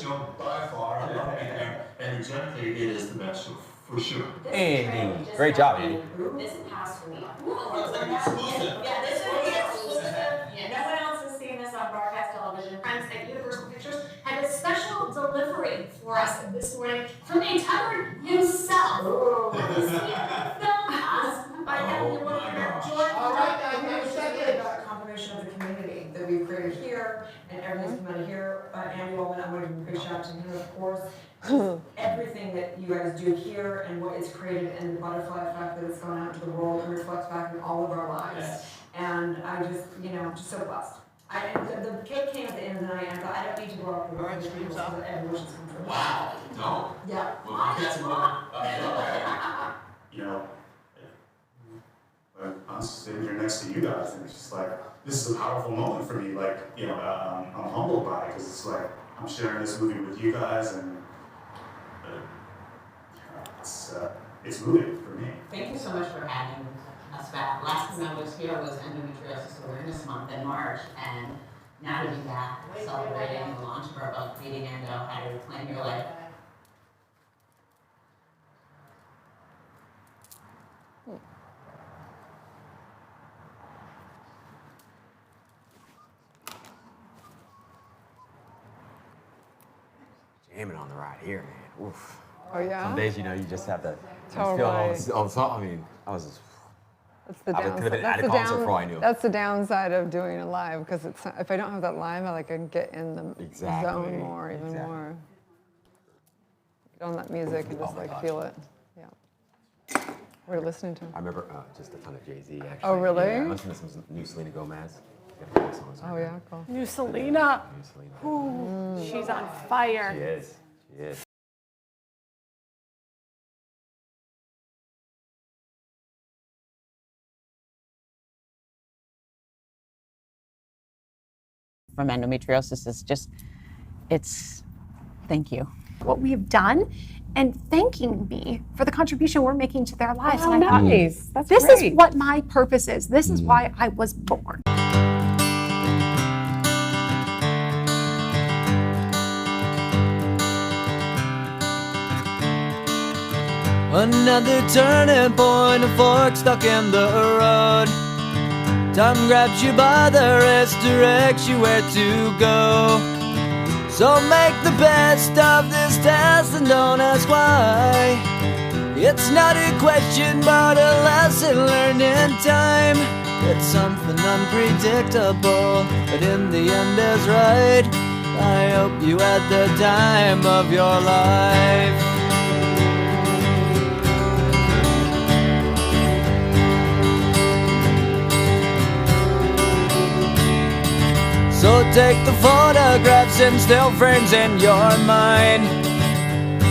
show by far. I love it, and exactly, it is the best show for sure. Andy, great job, Andy. This passed week. It's like exclusive. Yeah, this is exclusive. No one else has seen this on broadcast television. Friends at Universal Pictures had a special delivery for us this morning from the Tucker himself. Have you seen Film Us by Evan Jordan? All right, guys, now second confirmation of the community that we've created here, and everything's come out of here. Andy Wallman, I'm going to give a big shout out to him, of course. Everything that you guys do here and what is created and the butterfly effect that it's gone out into the world and reflects back in all of our lives. Yes. And I just, just so blessed. The cake came at the end of the night, and I thought, I don't need to blow up the world so that every wish has come true. Wow. No. Yeah. Well, that's what. I'm sitting here next to you guys, and it's just like, this is a powerful moment for me. Like, I'm humbled by it, because it's like, I'm sharing this movie with you guys, and it's moving for me. Thank you so much for having us back. Last time I was here was Endometriosis Awareness Month in March, and now to be back celebrating the launch of our book, Meeting Endo, How to Reclaim Your Life. Jamming on the ride here, man. Oof. Oh yeah? Some days, you just have to Totally. feel all the song. I mean, I was just... That's the I could have downside. been at a concert for all I knew. That's the downside of doing it live, because it's if I don't have that live, I can get in the zone more, even more. Get on that music and just feel it. Yeah. We're listening to. I remember just a ton of Jay-Z, actually. Oh, really? Yeah, I listened to some new Selena Gomez. Oh yeah, cool. New Selena. New Selena. Ooh, she's on fire. She is. She is. From endometriosis is just, thank you. What we have done and thanking me for the contribution we're making to their lives. Oh, and I thought, nice. That's this great. is what my purpose is. This is why I was born. Another turning point, a fork stuck in the road. Time grabs you by the wrist, directs you where to go. So make the best of this test and don't ask why. It's not a question but a lesson learned in time. It's something unpredictable, but in the end is right. I hope you had the time of your life. So take the photographs and still frames in your mind,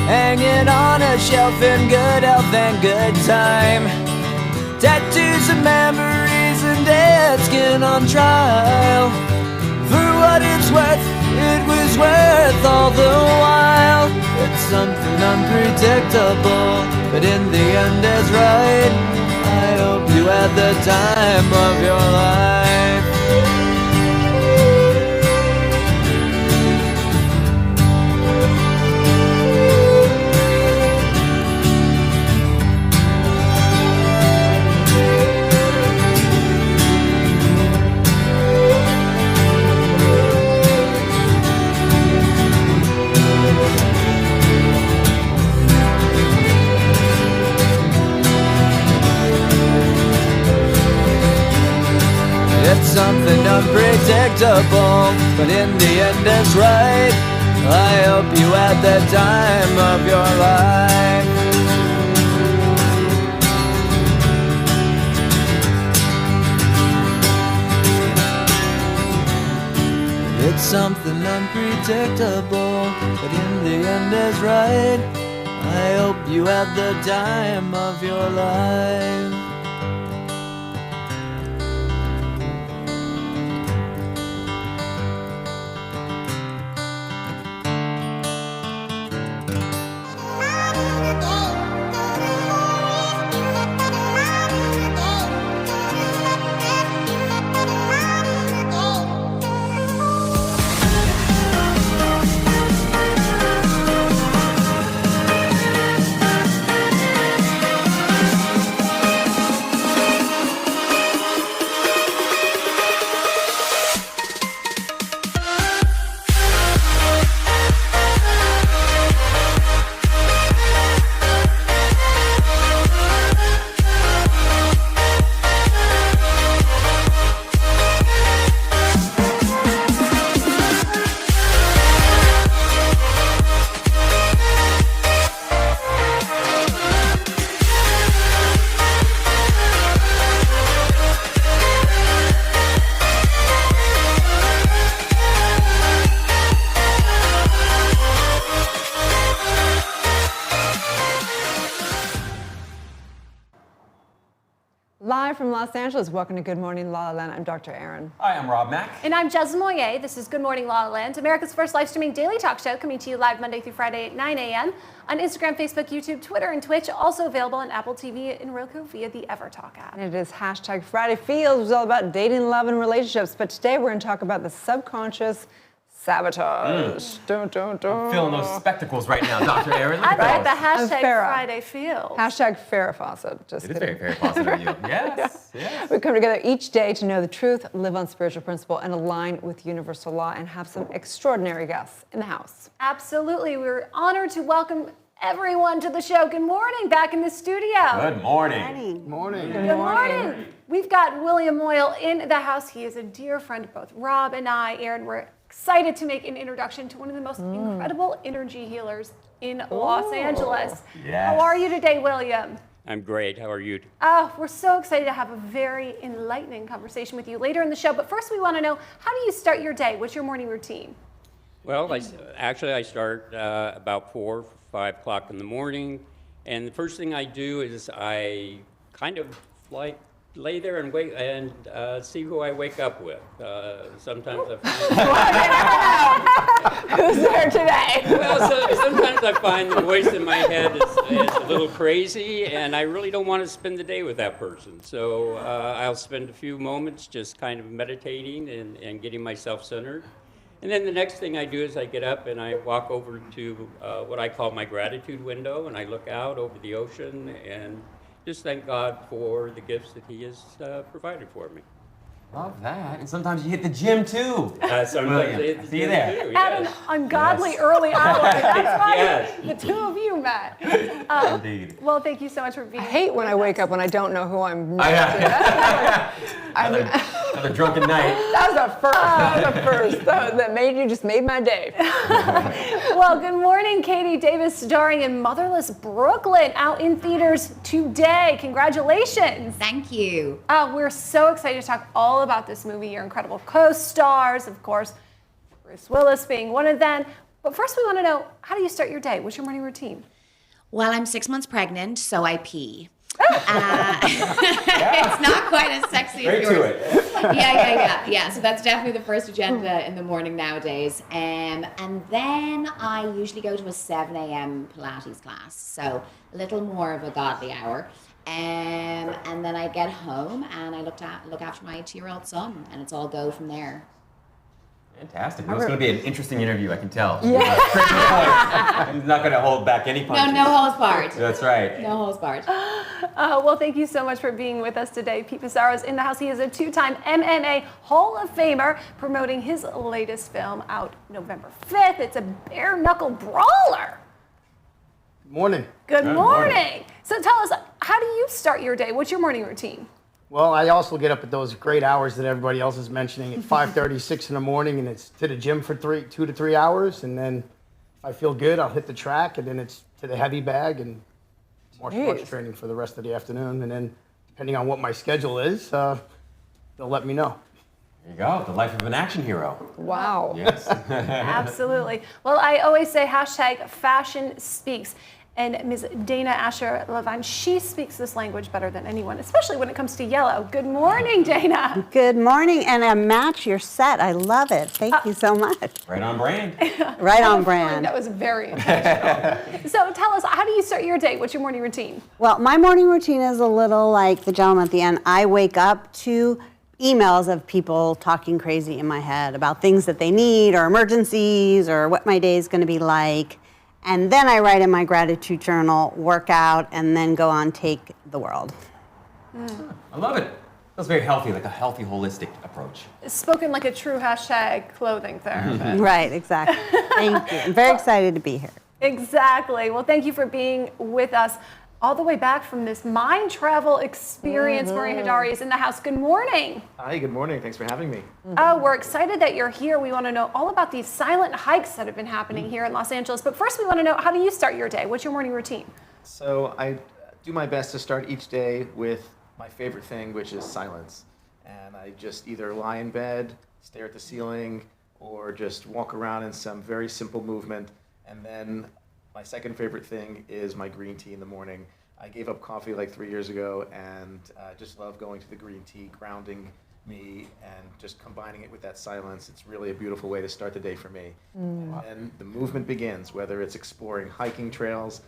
hanging on a shelf in good health and good time. Tattoos and memories and dead skin on trial. For what it's worth, it was worth all the while. It's something unpredictable, but in the end is right. I hope you had the time of your life. It's something unpredictable, but in the end it's right. I hope you had the time of your life. It's something unpredictable, but in the end is right. I hope you had the time of your life. live from Los Angeles. Welcome to Good Morning La La Land. I'm Dr. Erin. Hi, I'm Rob Mack. And I'm Jasmine Moyer. This is Good Morning La La Land, America's first live streaming daily talk show, coming to you live Monday through Friday at 9 a.m. on Instagram, Facebook, YouTube, Twitter, and Twitch. Also available on Apple TV and Roku via the EverTalk app. And it is hashtag Friday Feels, which is all about dating, love, and relationships. But today we're going to talk about the subconscious sabotage. I'm feeling those spectacles right now, Dr. Erin. I like the Of hashtag Farrah. Friday Feels. Hashtag Farrah Fawcett. Just It is kidding. very positive of you. Yes, yes. We come together each day to know the truth, live on spiritual principle, and align with universal law, and have some extraordinary guests in the house. Absolutely. We're honored to welcome everyone to the show. Good morning, back in the studio. Good morning. Good Good morning. We've got William Moyle in the house. He is a dear friend of both Rob and I. Aaron, we're excited to make an introduction to one of the most incredible energy healers in Los Angeles. Yes. How are you today, William? I'm great. How are you? We're so excited to have a very enlightening conversation with you later in the show. But first, we want to know, how do you start your day? What's your morning routine? Well, I start about 4 or 5 o'clock in the morning, and the first thing I do is I kind of lay there and wait and see who I wake up with. Sometimes I find Who's there today? sometimes I find the voice in my head is a little crazy, and I really don't want to spend the day with that person. So I'll spend a few moments just kind of meditating and getting myself centered. And then the next thing I do is I get up and I walk over to what I call my gratitude window, and I look out over the ocean and just thank God for the gifts that He has provided for me. Love that. And sometimes you hit the gym too. Sometimes it's See you there. too, At an yes. ungodly early hour. That's why Yes. the two of you met. Indeed. Well, thank you so much for being I hate when I wake up when I don't know who I'm next Another drunken night. That was a first. That was a first. That just made my day. Well, good morning, Katie Davis, starring in Motherless Brooklyn, out in theaters today. Congratulations. Thank you. We're so excited to talk all about this movie, your incredible co-stars, of course, Bruce Willis being one of them. But first, we want to know, how do you start your day? What's your morning routine? Well, I'm 6 months pregnant, so I pee. It's not quite as sexy as yours. To it. Yeah. So that's definitely the first agenda in the morning nowadays. And then I usually go to a 7 a.m. Pilates class, so a little more of a godly hour. And then I get home and I look after my 2-year-old son, and it's all go from there. Fantastic. Well, it's going to be an interesting interview, I can tell. Yeah. He's not going to hold back any punches. No holds barred. That's right. No holds barred. Well, thank you so much for being with us today. Pete Pizarro's in the house. He is a 2-time MMA Hall of Famer, promoting his latest film out November 5th. It's a bare-knuckle brawler. Good morning. Good morning. So tell us, how do you start your day? What's your morning routine? Well, I also get up at those great hours that everybody else is mentioning at 5:30, 6 in the morning, and it's to the gym for 2 to 3 hours. And then if I feel good, I'll hit the track, and then it's to the heavy bag and martial arts training for the rest of the afternoon. And then depending on what my schedule is, they'll let me know. There you go. The life of an action hero. Wow. Yes. Absolutely. Well, I always say hashtag fashion speaks. And Ms. Dana Asher Levine, she speaks this language better than anyone, especially when it comes to yellow. Good morning, Dana. Good morning, and a match your set. I love it. Thank you so much. Right on brand. Right on brand. That was very intentional. So tell us, how do you start your day? What's your morning routine? Well, my morning routine is a little like the gentleman at the end. I wake up to emails of people talking crazy in my head about things that they need or emergencies or what my day is going to be like. And then I write in my gratitude journal, work out, and then go on Take the World. I love it. That's very healthy, like a healthy, holistic approach. Spoken like a true hashtag clothing therapist. Right, exactly. Thank you. I'm very excited to be here. Exactly. Well, thank you for being with us all the way back from this mind travel experience. Marie Hadari is in the house. Good morning. Hi, good morning. Thanks for having me. We're excited that you're here. We want to know all about these silent hikes that have been happening here in Los Angeles. But first, we want to know, how do you start your day? What's your morning routine? So I do my best to start each day with my favorite thing, which is silence. And I just either lie in bed, stare at the ceiling, or just walk around in some very simple movement. And then my second favorite thing is my green tea in the morning, I gave up coffee like 3 years ago, and I just love going to the green tea, grounding me, and just combining it with that silence. It's really a beautiful way to start the day for me. And the movement begins, whether it's exploring hiking trails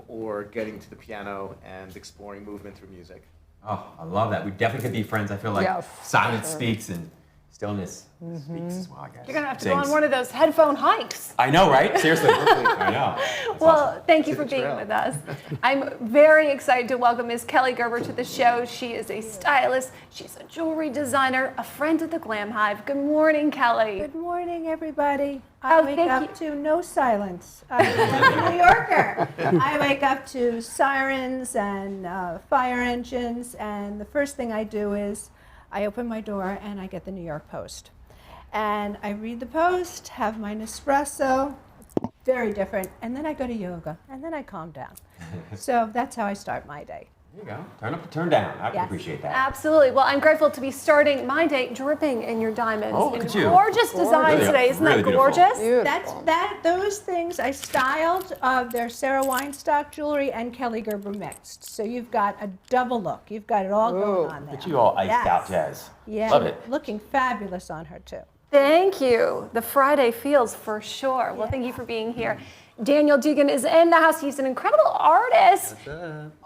or getting to the piano and exploring movement through music. Oh, I love that. We definitely could be friends. I feel like silence speaks and stillness speaks as well, I guess. You're going to have to go on one of those headphone hikes. I know, right? Seriously. I know. That's well, awesome. thank you for being with us. I'm very excited to welcome Ms. Kelly Gerber to the show. She is a stylist. She's a jewelry designer, a friend of the Glam Hive. Good morning, Kelly. Good morning, everybody. I wake up to no silence. I'm a New Yorker. I wake up to sirens and fire engines, and the first thing I do is I open my door and I get the New York Post. And I read the Post, have my Nespresso, very different, and then I go to yoga, and then I calm down. So that's how I start my day. There you go. Turn up, turn down. I can appreciate that. Absolutely. Well, I'm grateful to be starting my day dripping in your diamonds. Oh, look at you. Gorgeous design today. Isn't that gorgeous? Those things I styled. They're Sarah Weinstock jewelry and Kelly Gerber mixed. So you've got a double look. You've got it all going on there. Look at you all iced out, Jazz. Yeah. Love it. Looking fabulous on her too. Thank you. The Friday feels for sure. Well, thank you for being here. Daniel Dugan is in the house. He's an incredible artist.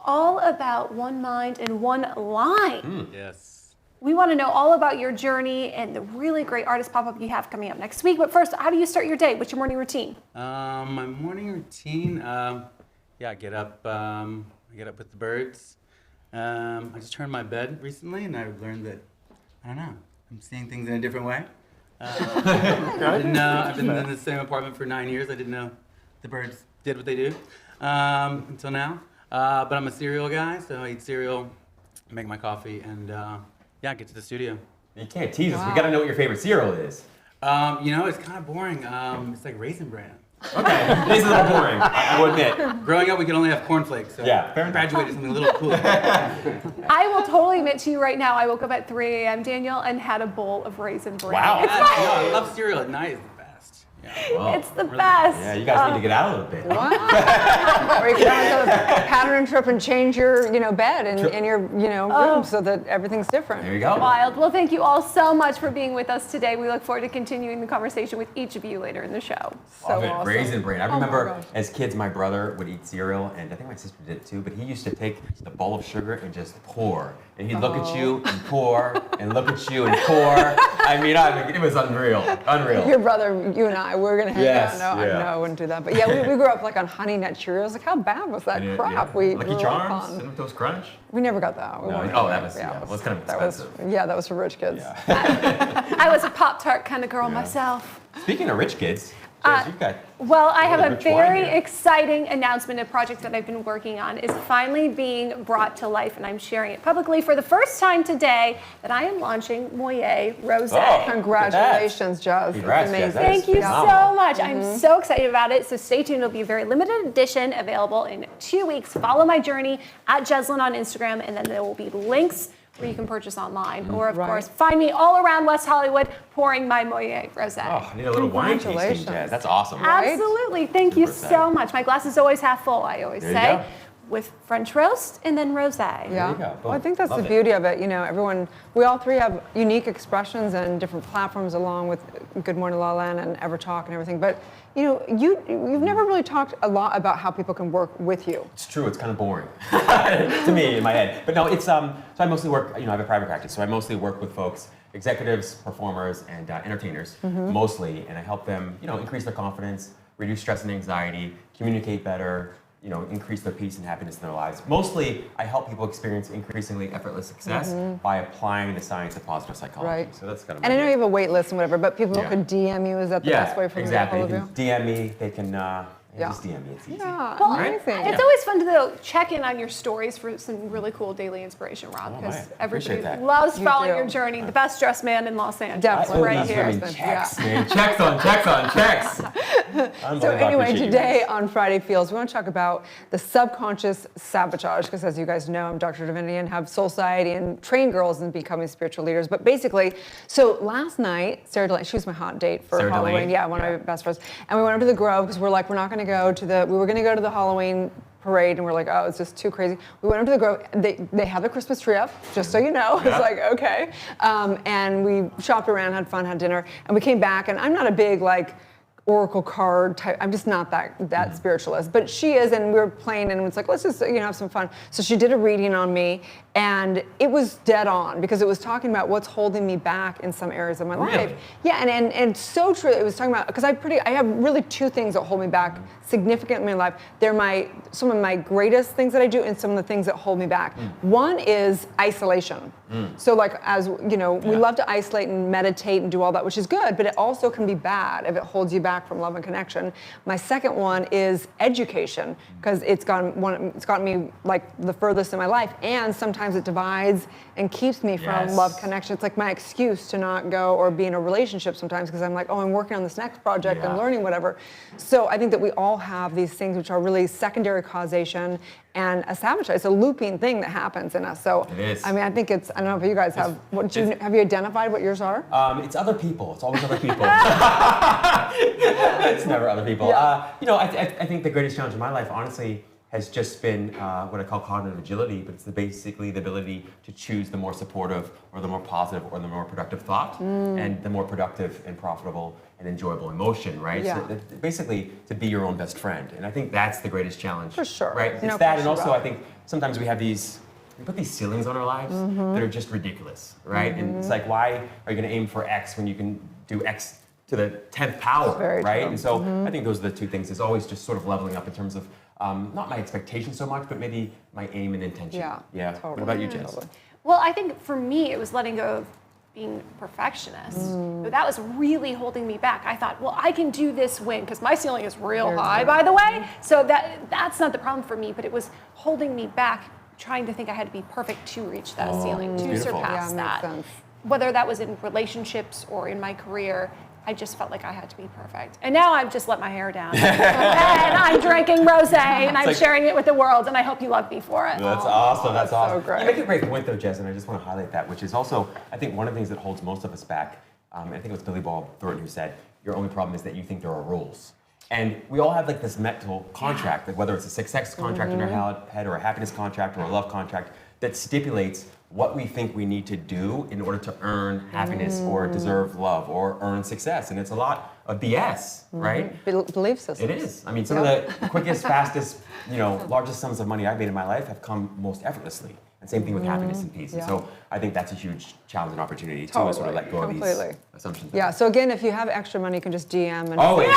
All about one mind and one line. Yes. We want to know all about your journey and the really great artist pop-up you have coming up next week. But first, how do you start your day? What's your morning routine? My morning routine, I get up with the birds. I just turned my bed recently, and I learned that, I don't know, I'm seeing things in a different way. I didn't know. I've been in the same apartment for 9 years. I didn't know the birds did what they do until now. But I'm a cereal guy, so I eat cereal, make my coffee, and get to the studio. You can't tease us. We got to know what your favorite cereal is. It's kind of boring. It's like Raisin Bran. Okay, it is a little boring, I will admit. Growing up, we could only have cornflakes. So yeah, fair enough. Graduated something a little cooler. I will totally admit to you right now, I woke up at 3 a.m., Daniel, and had a bowl of Raisin Bran. Wow. I love cereal at night. It's the best. Whoa. It's the best. Yeah, you guys need to get out a little bit. Or you can have a pattern trip and change your, bed in your, room so that everything's different. There you go. Wild. Well, thank you all so much for being with us today. We look forward to continuing the conversation with each of you later in the show. Love it. awesome. Raisin Bran. I remember as kids, my brother would eat cereal, and I think my sister did too, but he used to take the bowl of sugar and just pour. And he'd look at you and pour, and look at you and pour. I mean, it was unreal. Unreal. Your brother, you and I, we're going to hang out. No, yeah. no, I wouldn't do that. But yeah, we grew up like on Honey Nut Cheerios. Like, how bad was that crap we Lucky grew Charms, up on? Cinnamon Toast Crunch. We never got that. We weren't- That was kind of expensive. That was for rich kids. I was a Pop-Tart kind of girl myself. Speaking of rich kids, you've got Well, I have a rich wine very here. exciting announcement. A project that I've been working on is finally being brought to life, and I'm sharing it publicly for the first time today that I am launching Moyer Rosé. Oh, congratulations, Jazz. Congrats, It's amazing. Jazz. That is Thank you phenomenal. so much. I'm so excited about it. So stay tuned. It'll be a very limited edition available in 2 weeks. Follow my journey at Jeslyn on Instagram, and then there will be links where you can purchase online. Or, of course, find me all around West Hollywood pouring my Moyer Rosé. Oh, I need a little wine tasting, Jazz. That's awesome. Absolutely. Thank you Super so much. My glass is always half full, I always There you say. go. With French roast and then rosé. Yeah. you go. Well, I Boom. think that's Love the it. beauty of it. Everyone, we all three have unique expressions and different platforms along with Good Morning LaLa and Ever Talk and everything. But, you've never really talked a lot about how people can work with you. It's true. It's kind of boring to me in my head. But no, it's so I mostly work. I have a private practice, so I mostly work with folks, executives, performers, and entertainers mostly, and I help them, increase their confidence, reduce stress and anxiety, communicate better, increase their peace and happiness in their lives. Mostly, I help people experience increasingly effortless success by applying the science of positive psychology. Right. So that's kind of. And I know you have a wait list and whatever, but people could DM you. Is that the best way for them to get exactly. hold of They you? can DM me. They can just DM me. It's easy. Yeah, Well, amazing. it's always fun to check in on your stories for some really cool daily inspiration, Rob, Oh, because man. everybody Appreciate that. loves You following do. your journey. The best dressed man in Los Angeles, Definitely. right here. Checks, man. Checks on checks on checks. So anyway, today on Friday Feels, we want to talk about the subconscious sabotage, because as you guys know, I'm Dr. Divinity and have Soul Society and train girls in becoming spiritual leaders. But basically, so last night, Sarah Delaney, she was my hot date for Sarah Halloween. Delaney? Yeah, one of my best friends. And we went up to the Grove because we're not going to go to we were going to go to the Halloween parade, and we're like, oh, it's just too crazy. We went up to the Grove. They have the Christmas tree up, just so you know. It's like, okay. And we shopped around, had fun, had dinner, and we came back. And I'm not a big like oracle card type. I'm just not that spiritualist, but she is, and we were playing, and it's like, let's just have some fun. So she did a reading on me, and it was dead on because it was talking about what's holding me back in some areas of my life. Yeah, and so true. It was talking about because I have really two things that hold me back significantly in my life. They're some of my greatest things that I do, and some of the things that hold me back. One is isolation. So like as we love to isolate and meditate and do all that, which is good, but it also can be bad if it holds you back from love and connection. My second one is education, because it's gotten me like the furthest in my life, and sometimes it divides and keeps me from love connection. It's like my excuse to not go or be in a relationship sometimes, because I'm like, oh, I'm working on this next project, I'm learning whatever. So I think that we all have these things which are really secondary causation and a sabotage. It's a looping thing that happens in us. So it is. I mean, I think I don't know if you guys have have you identified what yours are? It's other people. It's always other people. It's never other people. I think the greatest challenge in my life, honestly, has just been what I call cognitive agility, but it's basically the ability to choose the more supportive or the more positive or the more productive thought and the more productive and profitable and enjoyable emotion, right? Yeah. So basically to be your own best friend. And I think that's the greatest challenge. For sure. Right? It's that, and also I think sometimes we put these ceilings on our lives that are just ridiculous, right? And it's like, why are you going to aim for X when you can do X to the 10th power, right? True. And so I think those are the two things. It's always just sort of leveling up in terms of not my expectations so much, but maybe my aim and intention. Yeah. Totally. What about you, Jess? Totally. Well, I think for me, it was letting go of being a perfectionist. That was really holding me back. I thought, well, I can do this win, because my ceiling is real high, by the way. So that's not the problem for me, but it was holding me back, trying to think I had to be perfect to reach that ceiling, to surpass that. Makes sense. Whether that was in relationships or in my career, I just felt like I had to be perfect. And now I've just let my hair down. And I'm drinking rosé, and I'm sharing it with the world, and I hope you love me for it. That's awesome. That's awesome. So great. You make a great point, though, Jess, and I just want to highlight that, which is also, I think, one of the things that holds most of us back. I think it was Billy Bob Thornton who said, your only problem is that you think there are rules. And we all have like this mental contract, like whether it's a success contract in our head or a happiness contract or a love contract, that stipulates what we think we need to do in order to earn happiness or deserve love or earn success. And it's a lot of BS, right? Belief systems. It is. I mean, some of the quickest, fastest, largest sums of money I've made in my life have come most effortlessly. And same thing with happiness and peace. And so I think that's a huge challenge and opportunity to sort of let go of these assumptions. Yeah, so again, if you have extra money, you can just DM. And always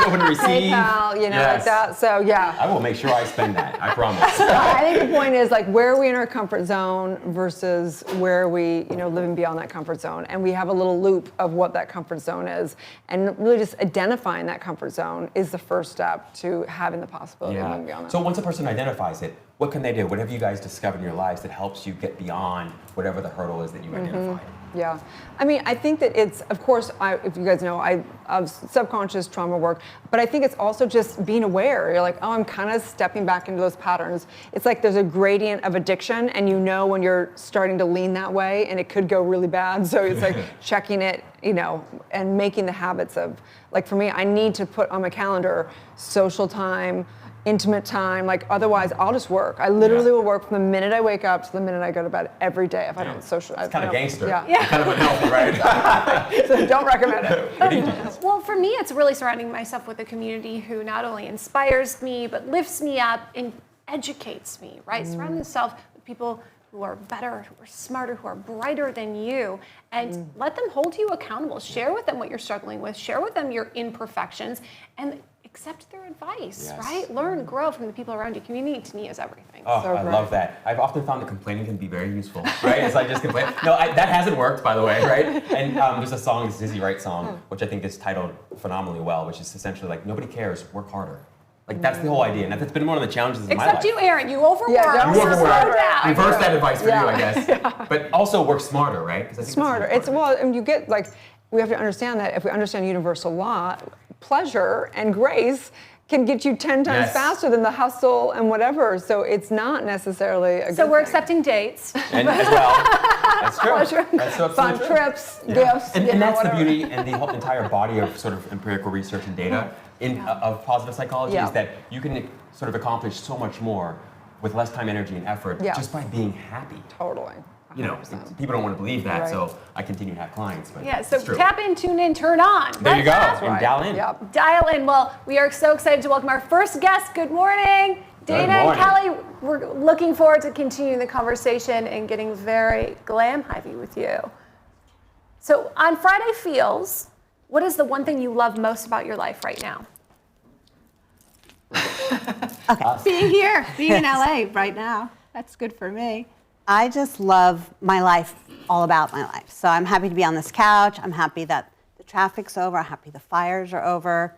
open to receive. PayPal, like that. So yeah. I will make sure I spend that, I promise. I think the point is like, where are we in our comfort zone versus where are we, living beyond that comfort zone? And we have a little loop of what that comfort zone is. And really just identifying that comfort zone is the first step to having the possibility of moving beyond that. So once a person identifies it, what can they do? What have you guys discovered in your lives that helps you get beyond whatever the hurdle is that you identified? Yeah, I mean, I think that it's, of course, if you guys know, I have subconscious trauma work, but I think it's also just being aware. You're like, oh, I'm kind of stepping back into those patterns. It's like there's a gradient of addiction, and when you're starting to lean that way, and it could go really bad. So it's like checking it, and making the habits of, like for me, I need to put on my calendar social time, intimate time, like otherwise I'll just work. I literally will work from the minute I wake up to the minute I go to bed every day if I don't socialize. It's kind of gangster. Yeah. Kind of unhealthy, right? So don't recommend it. Well, for me, it's really surrounding myself with a community who not only inspires me, but lifts me up and educates me, right? Surrounding yourself with people who are better, who are smarter, who are brighter than you, and let them hold you accountable. Share with them what you're struggling with. Share with them your imperfections, and accept their advice, right? Learn, grow from the people around you. Community to me is everything. Oh, I love that. I've often found that complaining can be very useful, right? It's like just complain. No, that hasn't worked, by the way, right? And there's a song, this Dizzy Wright song, which I think is titled phenomenally well, which is essentially like, nobody cares, work harder. Like that's the whole idea, and that's been one of the challenges in my life. Except you, Erin, you overwork. Yeah, you overwork. Reverse that advice for you, I guess. But also work smarter, right? Because I think smarter. And you get like, we have to understand that if we understand universal law, pleasure and grace can get you 10 times faster than the hustle and whatever. So it's not necessarily a good So we're thing. accepting dates. And as well. That's true. Pleasure. That's so Fun true. trips, gifts. And that's whatever. the beauty and the whole entire body of sort of empirical research and data of positive psychology Yeah. is that you can sort of accomplish so much more with less time, energy, and effort just by being happy. Totally. You know, people don't want to believe that, Right. so I continue to have clients. But Yeah, so it's true. tap in, tune in, turn on. There you go, Right? and dial in. Yep. Dial in. Well, we are so excited to welcome our first guest. Good morning. Dana and morning. Kelly, we're looking forward to continuing the conversation and getting very glam-hivey with you. So on Friday Feels, what is the one thing you love most about your life right now? Being here, being in LA right now. That's good for me. I just love my life, all about my life. So I'm happy to be on this couch. I'm happy that the traffic's over. I'm happy the fires are over.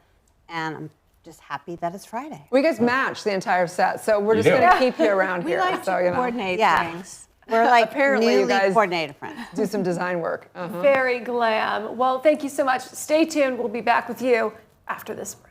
And I'm just happy that it's Friday. We guys match the entire set, so we're You just do. going to keep you around We here. like so, to you know. coordinate Yeah. things. We're like Apparently you newly guys coordinated friends. do some design work. Uh-huh. Very glam. Well, thank you so much. Stay tuned. We'll be back with you after this break.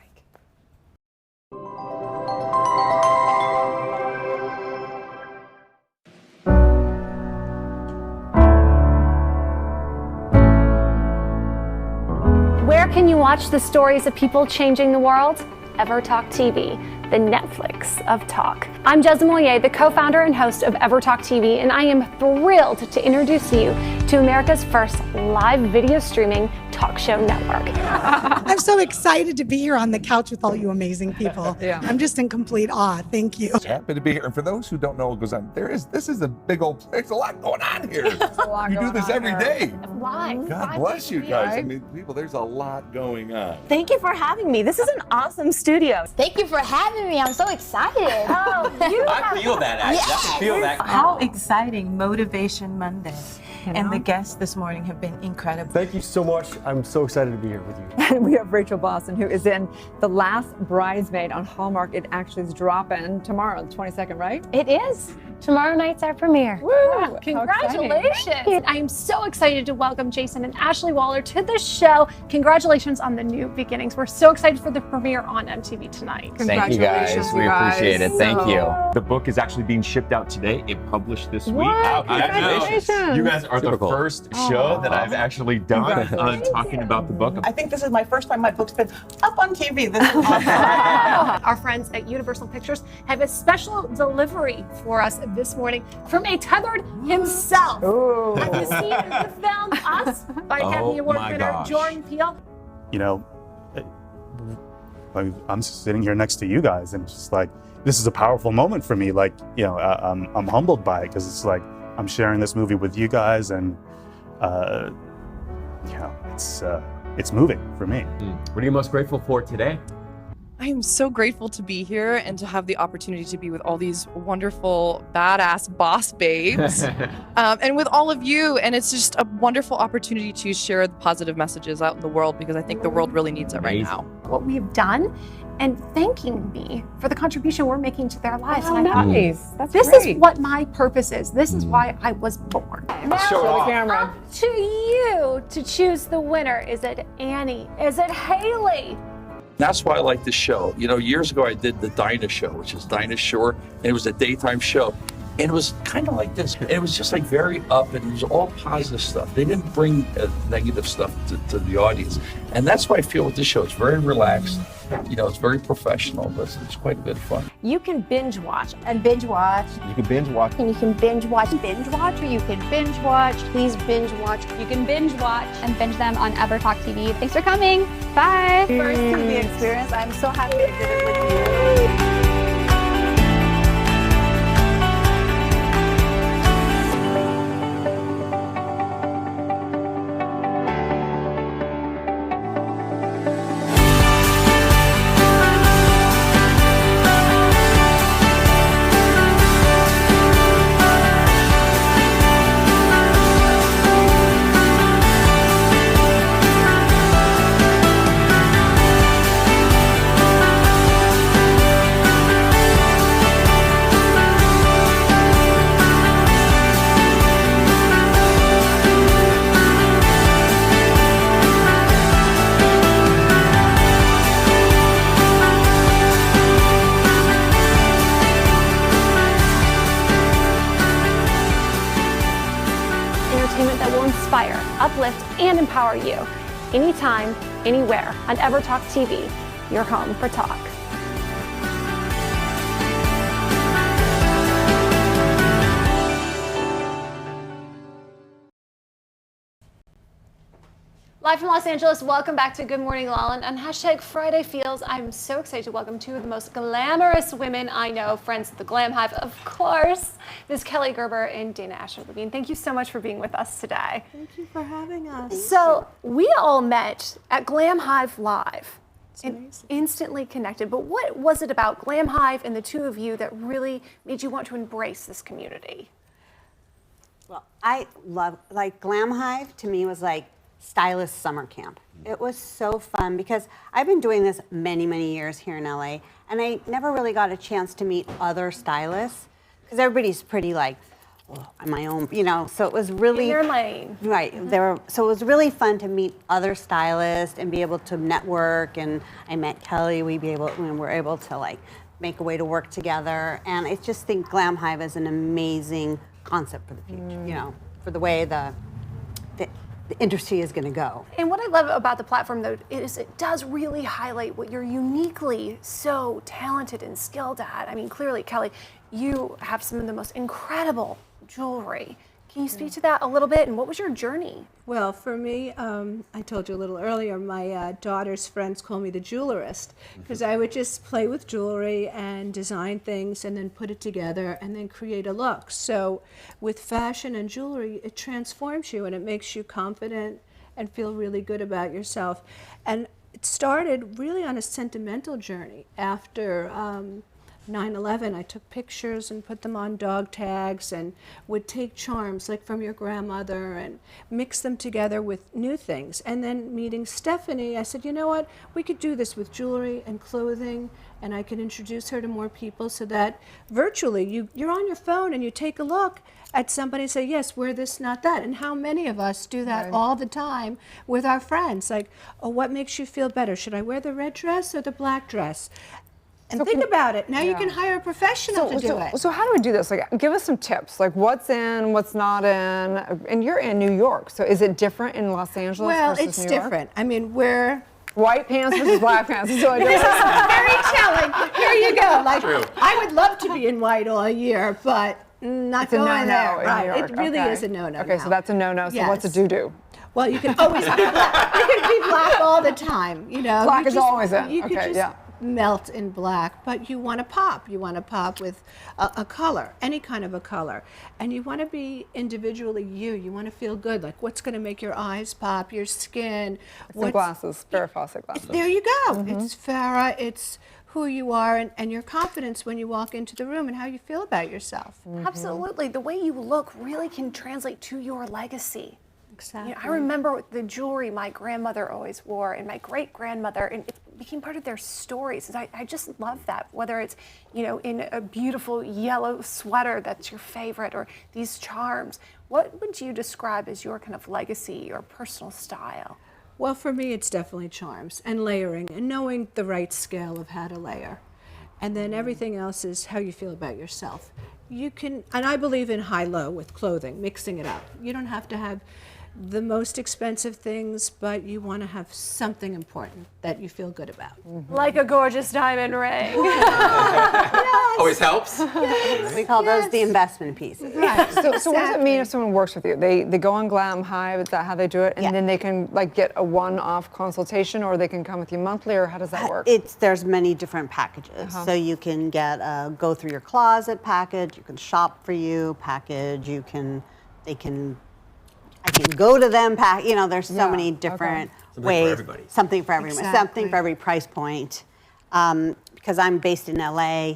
Where can you watch the stories of people changing the world? EverTalk TV, the Netflix of talk. I'm Jezza Moyer, the co-founder and host of EverTalk TV, and I am thrilled to introduce you to America's first live video streaming talk show network. I'm so excited to be here on the couch with all you amazing people. Yeah. I'm just in complete awe. Thank you. Happy to be here. And for those who don't know what goes on, this is a big old, there's a lot going on here. You do this every day. Live. God bless you guys. I mean, people, there's a lot going on. Thank you for having me. This is an awesome studio. Thank you for having me. I'm so excited. Oh, you I feel that, actually. I can feel that. How exciting Motivation Monday. And the guests this morning have been incredible. Thank you so much. I'm so excited to be here with you. And we have Rachel Boston, who is in The Last Bridesmaid on Hallmark. It actually is dropping tomorrow, the 22nd, right? It is. Tomorrow night's our premiere. Woo! Congratulations! I am so excited to welcome Jason and Ashley Waller to the show. Congratulations on the new beginnings. We're so excited for the premiere on MTV tonight. Thank you guys. We appreciate it. Thank you. The book is actually being shipped out today. It published this week. What? Congratulations. You guys are the first show that I've actually done talking about the book. I think this is my first time my book's been up on TV. This is awesome. Our friends at Universal Pictures have a special delivery for us this morning from a tethered himself. Have you seen the film Us by Academy Award winner Jordan Peele? You know, I'm sitting here next to you guys, and it's just like, this is a powerful moment for me. Like, you know, I'm humbled by it, because it's like I'm sharing this movie with you guys, and you know, it's moving for me. What are you most grateful for today? I am so grateful to be here and to have the opportunity to be with all these wonderful, badass boss babes and with all of you. And it's just a wonderful opportunity to share the positive messages out in the world, because I think the world really needs it right now. What we've done and thanking me for the contribution we're making to their lives. Oh, and I thought, nice. That's this great. is what my purpose is. This is why I was born. Now, Show it off. up to you to choose the winner. Is it Annie? Is it Haley? That's why I like this show. You know, years ago I did the Dinah Show, which is Dinah Shore, and it was a daytime show. And it was kind of like this. And it was just like very up, and it was all positive stuff. They didn't bring negative stuff to the audience. And that's what I feel with this show. It's very relaxed. You know, it's very professional, but it's quite a bit of fun. You can binge watch. And binge watch. You can binge watch. And you can binge watch. Binge watch, or you can binge watch. Please binge watch. You can binge watch and binge them on EverTalk TV. Thanks for coming. Bye. First TV experience. I'm so happy I did it with you. Uplift, and empower you anytime, anywhere on EverTalk TV. your home for talk. Live from Los Angeles, welcome back to Good Morning LaLa and hashtag Friday Feels. I'm so excited to welcome two of the most glamorous women I know, friends of the Glam Hive, of course, Ms. Kelly Gerber and Dana Asher-Levine. Thank you so much for being with us today. Thank you for having us. So we all met at Glam Hive Live and instantly connected. But what was it about Glam Hive and the two of you that really made you want to embrace this community? Well, I love, like Glam Hive to me was like stylist summer camp. It was so fun because I've been doing this many, many years here in LA, and I never really got a chance to meet other stylists because everybody's pretty like, oh, I'm my own, you know, so it was really— In your lane. Right, so it was really fun to meet other stylists and be able to network, and I met Kelly, we were able to like make a way to work together, and I just think Glam Hive is an amazing concept for the future, you know, for the way the industry is going to go. And what I love about the platform, though, is it does really highlight what you're uniquely so talented and skilled at. I mean, clearly, Kelly, you have some of the most incredible jewelry. Can you speak to that a little bit? And what was your journey? Well, for me, I told you a little earlier, my daughter's friends call me the jewelerist because I would just play with jewelry and design things and then put it together and then create a look. So with fashion and jewelry, it transforms you and it makes you confident and feel really good about yourself. And it started really on a sentimental journey. After 9/11, I took pictures and put them on dog tags and would take charms like from your grandmother and mix them together with new things. And then meeting Stephanie, I said, you know what, we could do this with jewelry and clothing, and I could introduce her to more people so that virtually you're on your phone and you take a look at somebody and say, yes, wear this, not that. And how many of us do that all the time with our friends? Like, oh, what makes you feel better? Should I wear the red dress or the black dress? And think about it. Now you can hire a professional to do it. So how do we do this? Like, give us some tips. Like, what's in, what's not in? And you're in New York, so is it different in Los Angeles Well, versus it's New York? different. I mean, we're white pants versus black pants. This is very telling. Here you go. Like, I would love to be in white all year, but not It's a going no-no there. in Right. New York. It really Okay. is a no-no. Okay, now. so that's a no-no. So what's a Yes. do-do? Well, you can always be black. You can be black all the time. You know, Black you is always in. You could Okay, just yeah. melt in black, but you want to pop. You want to pop with a color, any kind of a color, and you want to be individually you. You want to feel good. Like, what's going to make your eyes pop, your skin? Some glasses, Farrah Fawcett glasses. There you go. It's Farrah. It's who you are and your confidence when you walk into the room and how you feel about yourself. Absolutely. The way you look really can translate to your legacy. Exactly. You know, I remember the jewelry my grandmother always wore and my great-grandmother, and it became part of their stories. And I just love that, whether it's, you know, in a beautiful yellow sweater that's your favorite or these charms. What would you describe as your kind of legacy or personal style? Well, for me, it's definitely charms and layering and knowing the right scale of how to layer. And then everything else is how you feel about yourself. You can, and I believe in high-low with clothing, mixing it up. You don't have to have the most expensive things, but you want to have something important that you feel good about. Like a gorgeous diamond ring. Always helps. We call those the investment pieces. Right. So what does it mean if someone works with you? They go on Glam Hive, is that how they do it? And then they can like get a one-off consultation, or they can come with you monthly, or how does that work? There's many different packages. So you can get a go through your closet package, you can shop for you package, I can go to them pack, you know, there's so many different ways. Something for everybody. Something for every price point. Because I'm based in LA,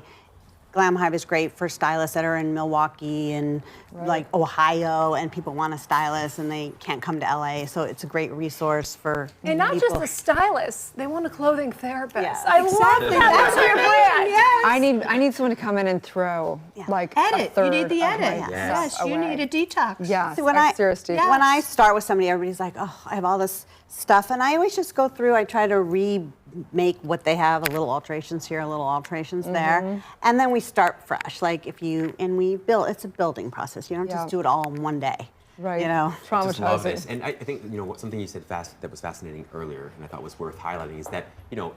Glam Hive is great for stylists that are in Milwaukee and like Ohio, and people want a stylist and they can't come to LA, so it's a great resource for And not people. just the stylists, they want a clothing therapist. Yeah, I love that. That's your brand. Yes. I need someone to come in and throw like Edit. a third You need the of edit. my Yes, stuff you away. need a detox. Yes, See, when serious detox. when I start with somebody, everybody's like, oh, I have all this stuff, and I always just go through, I try to remake what they have, a little alterations here, a little alterations there, and then we start fresh. Like it's a building process. You don't just do it all in one day. Right. You know, I just love Traumatizing. this. And I think, something you said that was fascinating earlier, and I thought was worth highlighting, is that,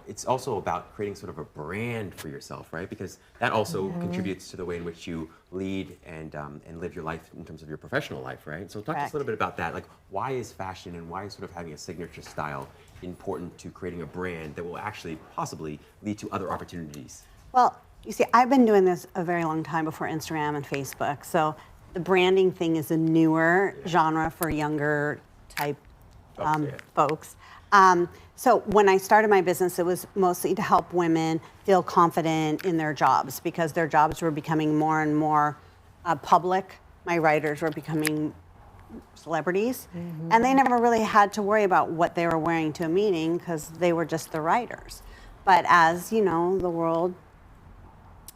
it's also about creating sort of a brand for yourself, right? Because that also contributes to the way in which you lead and live your life in terms of your professional life, right? So talk to us a little bit about that. Like, why is fashion and why is sort of having a signature style important to creating a brand that will actually possibly lead to other opportunities? Well, you see, I've been doing this a very long time before Instagram and Facebook. So the branding thing is a newer genre for younger type folks. So when I started my business, it was mostly to help women feel confident in their jobs because their jobs were becoming more and more public. My writers were becoming celebrities, and they never really had to worry about what they were wearing to a meeting because they were just the writers. But as the world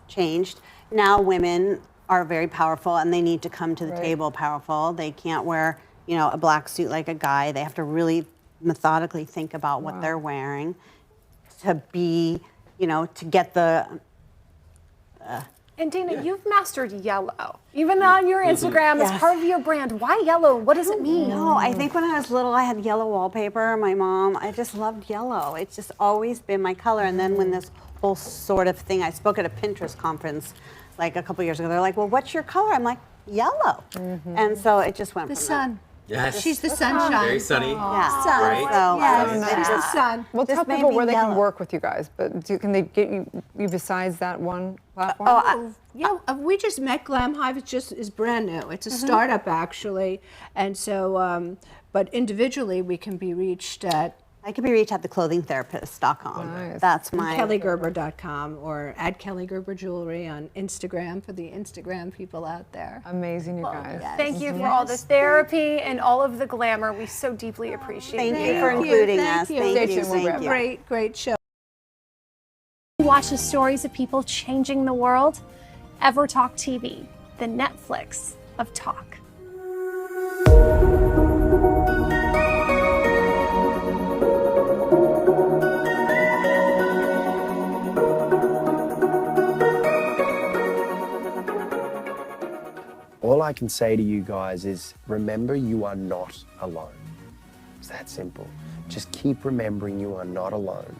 changed, now women are very powerful and they need to come to the table powerful. They can't wear, a black suit like a guy. They have to really methodically think about what they're wearing to be, to get the And Dana, you've mastered yellow. Even on your Instagram, as part of your brand. Why yellow? What does it mean? No, I think when I was little, I had yellow wallpaper. My mom, I just loved yellow. It's just always been my color. And then when this whole sort of thing, I spoke at a Pinterest conference like a couple years ago. They're like, well, what's your color? I'm like, yellow. And so it just went The from sun. Yes. She's the sunshine. Very sunny. Yeah. Sun. Right? So, Yes, she's the sun. Well, Just tell made people me where they yellow. can work with you guys, but can they get you besides that one platform? We just met Glam Hive. It just is brand new. It's a startup actually, and so but individually we can be reached at. I can be reached at theclothingtherapist.com. Nice. That's my kellygerber.com or at Kelly Gerber Jewelry on Instagram for the Instagram people out there. Amazing, you guys. Thank you for all the therapy and all of the glamour. We so deeply appreciate Thank you for including us. Thank you. Thank you. Great show. Watch the stories of people changing the world. EverTalk TV, the Netflix of talk. All I can say to you guys is remember you are not alone. It's that simple. Just keep remembering you are not alone.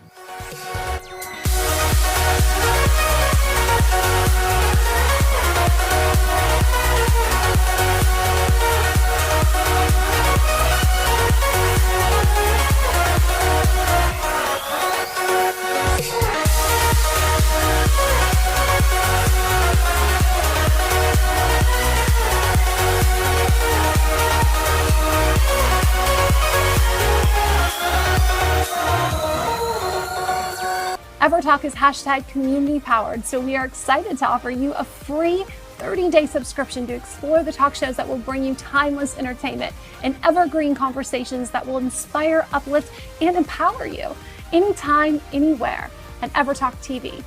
EverTalk is hashtag community powered, so we are excited to offer you a free 30-day subscription to explore the talk shows that will bring you timeless entertainment and evergreen conversations that will inspire, uplift, and empower you anytime, anywhere at EverTalk TV.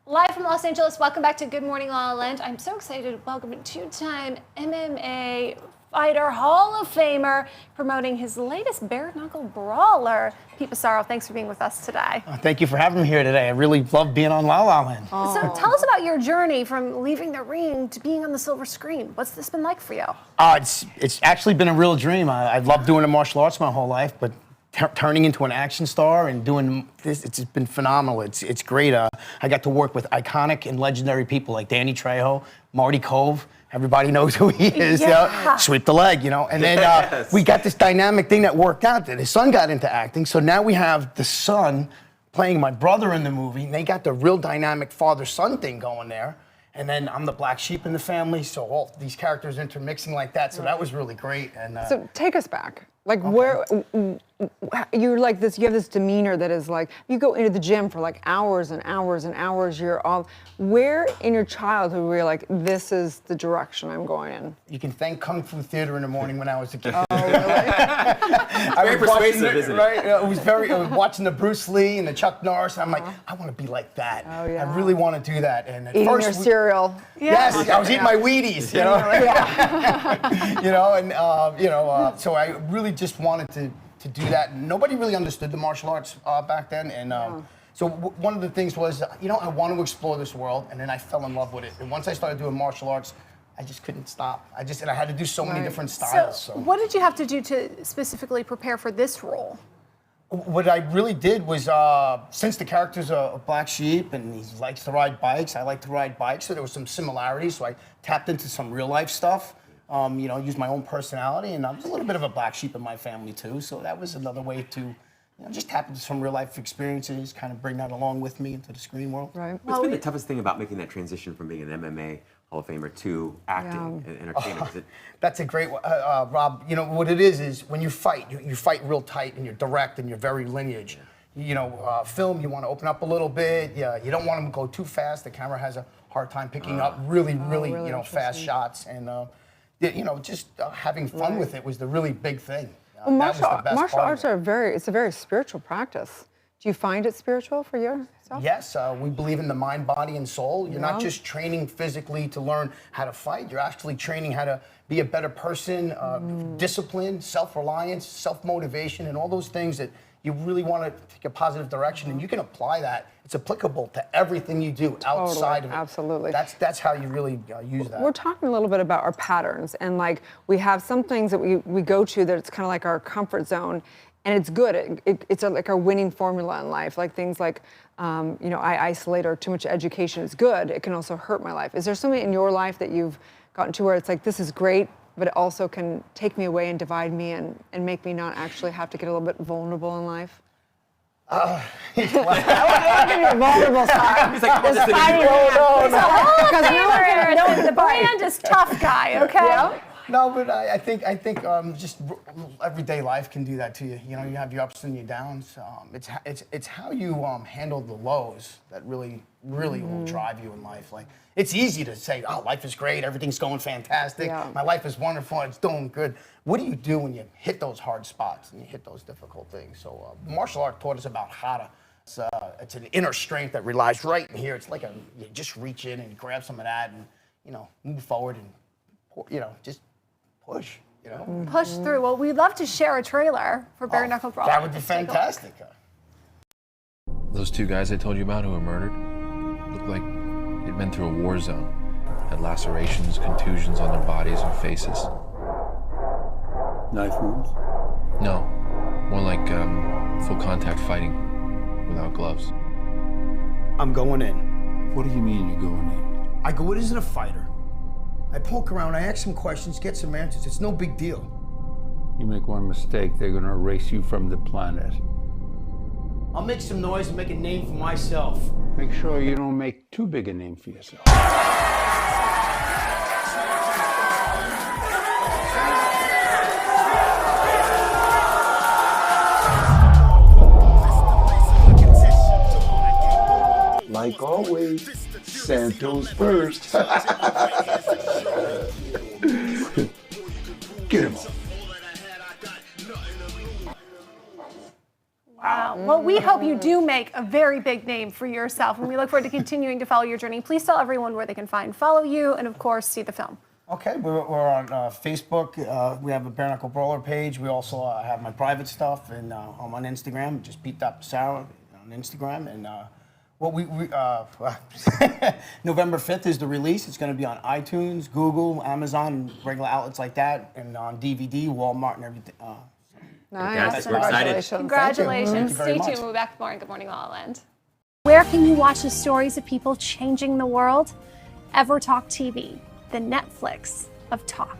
Live from Los Angeles, welcome back to Good Morning La La Land. I'm so excited to welcome a two-time MMA fighter, Hall of Famer, promoting his latest bare-knuckle brawler. Pete Pissarro, thanks for being with us today. Thank you for having me here today. I really love being on La La Land. So tell us about your journey from leaving the ring to being on the silver screen. What's this been like for you? It's actually been a real dream. I've loved doing the martial arts my whole life, but turning into an action star and doing this, it's just been phenomenal. It's great. I got to work with iconic and legendary people like Danny Trejo, Marty Cove. Everybody knows who he is. Yeah. Sweep the leg, And then we got this dynamic thing that worked out. That his son got into acting, so now we have the son playing my brother in the movie. And they got the real dynamic father-son thing going there. And then I'm the black sheep in the family, so all these characters intermixing like that. So that was really great. And so take us back. Like where you're like this, you have this demeanor that is like, you go into the gym for like hours and hours and hours, you're all, where in your childhood were you like, this is the direction I'm going in? You can thank Kung Fu Theater in the morning when I was a kid. Oh, really? Very persuasive, isn't it? Right? It was very, I was watching the Bruce Lee and the Chuck Norris, and I'm like, I want to be like that. Oh, yeah. I really want to do that. And at Eating first, your cereal. Yes, I was eating my Wheaties, you know? You know, and, so I really just wanted to do that. And nobody really understood the martial arts back then. And so one of the things was, I want to explore this world. And then I fell in love with it. And once I started doing martial arts, I just couldn't stop. And I had to do so many different styles. So what did you have to do to specifically prepare for this role? What I really did was, since the character's a black sheep and he likes to ride bikes, I like to ride bikes, so there was some similarities. So I tapped into some real life stuff. Use my own personality, and I was a little bit of a black sheep in my family too, so that was another way to just tap into some real life experiences, kind of bring that along with me into the screen world. Right. What's been the toughest thing about making that transition from being an MMA Hall of Famer to acting and entertainment? That's a great one. Rob, what it is when you fight, you fight real tight and you're direct and you're very lineage. Film, you want to open up a little bit. You don't want to go too fast. The camera has a hard time picking up really fast shots. And just having fun with it was the really big thing. Well, martial arts it's a very spiritual practice. Do you find it spiritual for yourself? Yes, we believe in the mind, body, and soul. You're not just training physically to learn how to fight. You're actually training how to be a better person, discipline, self-reliance, self-motivation, and all those things that you really want to take a positive direction, and you can apply that. It's applicable to everything you do outside of it. Absolutely. That's how you really use that. We're talking a little bit about our patterns, and like we have some things that we go to that it's kind of like our comfort zone, and it's good. It's like our winning formula in life. Like things like, I isolate or too much education is good. It can also hurt my life. Is there something in your life that you've gotten to where it's like, this is great, but it also can take me away and divide me and make me not actually have to get a little bit vulnerable in life? I want to be a vulnerable side. He's like, There's fighting the brand is tough guy, okay? Yeah. No, but I think just everyday life can do that to you. You have your ups and your downs. It's how you handle the lows that really will drive you in life. Like it's easy to say, oh, life is great, everything's going fantastic, my life is wonderful, it's doing good. What do you do when you hit those hard spots and you hit those difficult things? So martial art taught us about how to. It's an inner strength that relies right in here. It's like you just reach in and grab some of that and move forward and just push. Push through. Well, we'd love to share a trailer for Bare Knuckle Brawl. That would be fantastic. Those two guys I told you about who were murdered looked like they'd been through a war zone. Had lacerations, contusions on their bodies and faces. Knife wounds? No, more like full contact fighting without gloves. I'm going in. What do you mean you're going in? I go in as a fighter. I poke around, I ask some questions, get some answers. It's no big deal. You make one mistake, they're gonna erase you from the planet. I'll make some noise and make a name for myself. Make sure you don't make too big a name for yourself. Like always, Santos first. Get him on. Wow. Well, we hope you do make a very big name for yourself, and we look forward to continuing to follow your journey. Please tell everyone where they can follow you, and of course, see the film. Okay, we're on Facebook. We have a Bare Knuckle Brawler page. We also have my private stuff, and I'm on Instagram. Just Pete Sarah on Instagram, and November 5th is the release. It's going to be on iTunes, Google, Amazon, regular outlets like that, and on DVD, Walmart, and everything. Nice. We're excited. Congratulations. Thank you very Stay tuned. much. We'll be back with more in Good Morning La La Land. Where can you watch the stories of people changing the world? EverTalk TV, the Netflix of talk.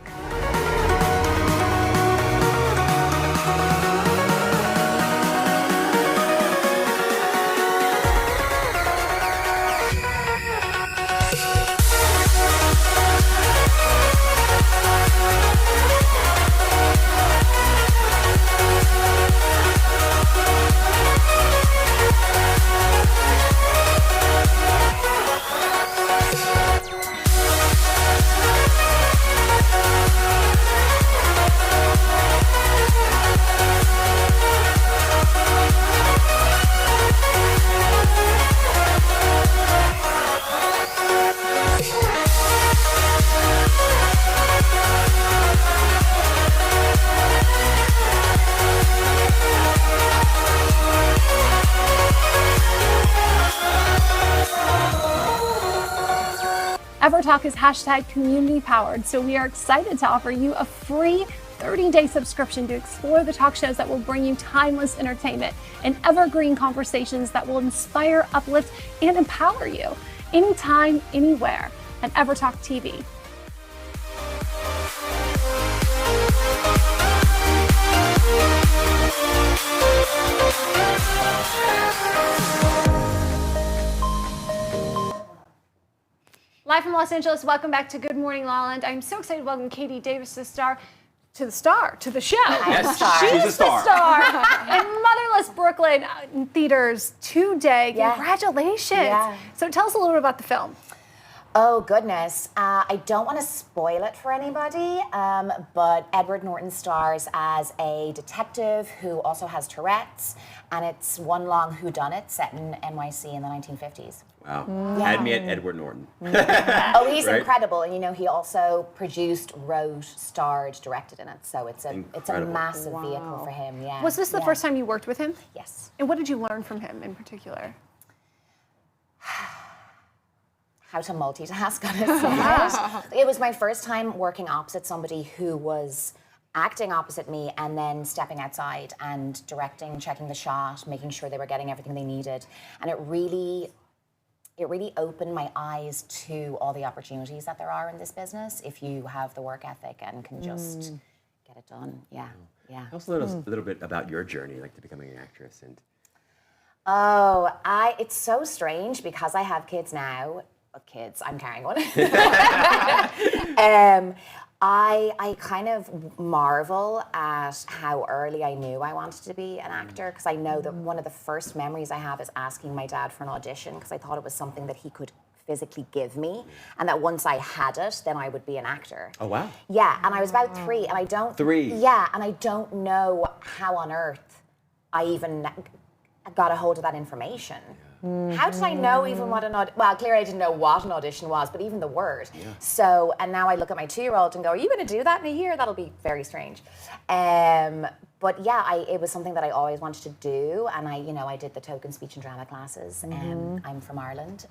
EverTalk is hashtag community powered, so we are excited to offer you a free 30-day subscription to explore the talk shows that will bring you timeless entertainment and evergreen conversations that will inspire, uplift, and empower you anytime, anywhere at EverTalk TV. Live from Los Angeles, welcome back to Good Morning LaLa. I'm so excited to welcome Katie Davis to the show. Yes, She's a star. The star. And Motherless Brooklyn in theaters today. Yeah. Congratulations. Yeah. So tell us a little bit about the film. Oh, goodness. I don't want to spoil it for anybody, but Edward Norton stars as a detective who also has Tourette's, and it's one long whodunit set in NYC in the 1950s. Wow. Had me at Edward Norton. Oh, he's Right? incredible. And, you know, he also produced, wrote, starred, directed in it. So it's a Incredible. massive vehicle for him, yeah. Was this the first time you worked with him? Yes. And what did you learn from him in particular? How to multitask on a set. It was my first time working opposite somebody who was acting opposite me and then stepping outside and directing, checking the shot, making sure they were getting everything they needed. And it really opened my eyes to all the opportunities that there are in this business if you have the work ethic and can just get it done. Yeah, yeah. Tell us a little bit about your journey, like to becoming an actress. And It's so strange because I have kids now. Kids, I'm carrying one. I kind of marvel at how early I knew I wanted to be an actor, because I know that one of the first memories I have is asking my dad for an audition, because I thought it was something that he could physically give me, and that once I had it, then I would be an actor. Oh, wow. Yeah, and I was about 3, and I don't... 3? Yeah, and I don't know how on earth I even got a hold of that information. How did I know even what well, clearly I didn't know what an audition was, but even the word. Yeah. So, and now I look at my 2-year-old and go, are you going to do that in a year? That'll be very strange. But yeah, it was something that I always wanted to do, and I did the token speech and drama classes, and I'm from Ireland,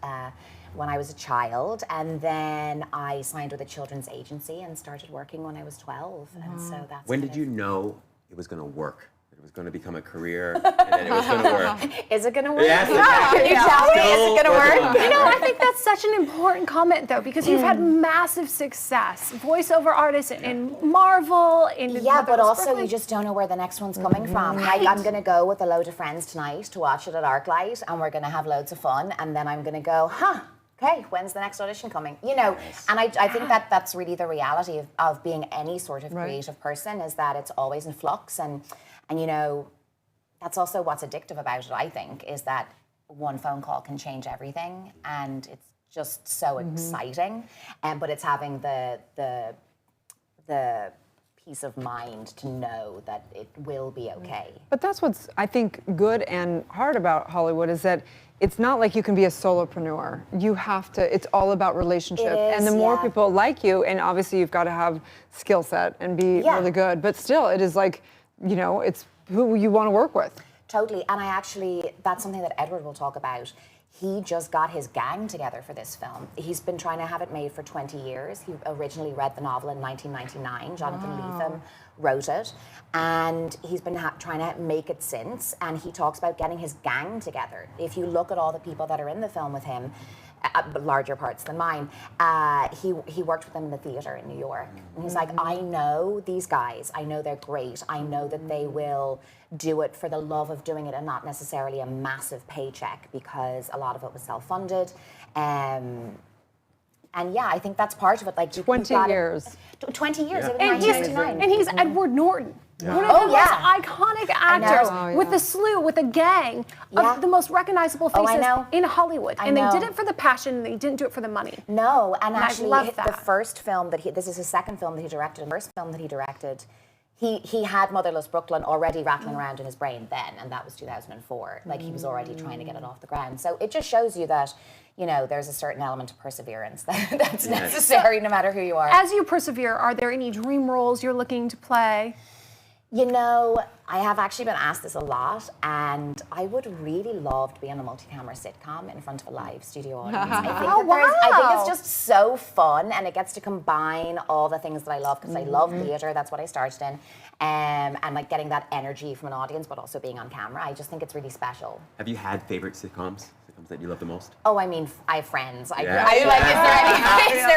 when I was a child, and then I signed with a children's agency and started working when I was 12, and so that's when did you know it was going to work? It was going to become a career, and then it was going to work. Is it going to work? Yes, Can you tell me? Is it going to work? You know, I think that's such an important comment, though, because you've had massive success. Voiceover artist in Marvel, in Yeah, but also Brooklyn. you just don't know where the next one's coming from. Like, I'm going to go with a load of friends tonight to watch it at ArcLight, and we're going to have loads of fun, and then I'm going to go, okay, when's the next audition coming? You know, and I think that that's really the reality of being any sort of creative person, is that it's always in flux, and you know, that's also what's addictive about it, I think, is that one phone call can change everything, and it's just so exciting. But it's having the peace of mind to know that it will be okay. But that's what's, I think, good and hard about Hollywood, is that it's not like you can be a solopreneur. You have to, it's all about relationship. And the more people like you, and obviously you've got to have skill set and be really good, but still it is like, you know, it's who you want to work with. Totally, and that's something that Edward will talk about. He just got his gang together for this film. He's been trying to have it made for 20 years. He originally read the novel in 1999. Jonathan Lethem wrote it, and he's been trying to make it since, and he talks about getting his gang together. If you look at all the people that are in the film with him, larger parts than mine, he worked with them in the theater in New York. And he's like, I know these guys, I know they're great, I know that they will do it for the love of doing it and not necessarily a massive paycheck, because a lot of it was self-funded. And yeah, I think that's part of it. Like 20 years. 20 years, it was And 1999. and he's Edward Norton. Yeah. One of the most iconic actors, with a slew, with a gang of the most recognizable faces in Hollywood. And they did it for the passion, and they didn't do it for the money. No, and actually, I love that. the first film this is his second film that he directed, and the first film that he directed, he had Motherless Brooklyn already rattling around in his brain then, and that was 2004. Like, he was already trying to get it off the ground. So it just shows you that, you know, there's a certain element of perseverance that's necessary no matter who you are. As you persevere, are there any dream roles you're looking to play? You know, I have actually been asked this a lot, and I would really love to be on a multi-camera sitcom in front of a live studio audience. I think it's just so fun, and it gets to combine all the things that I love, because I love theatre, that's what I started in, and like getting that energy from an audience, but also being on camera. I just think it's really special. Have you had favorite sitcoms that you love the most? Oh, I mean, I have Friends. Is there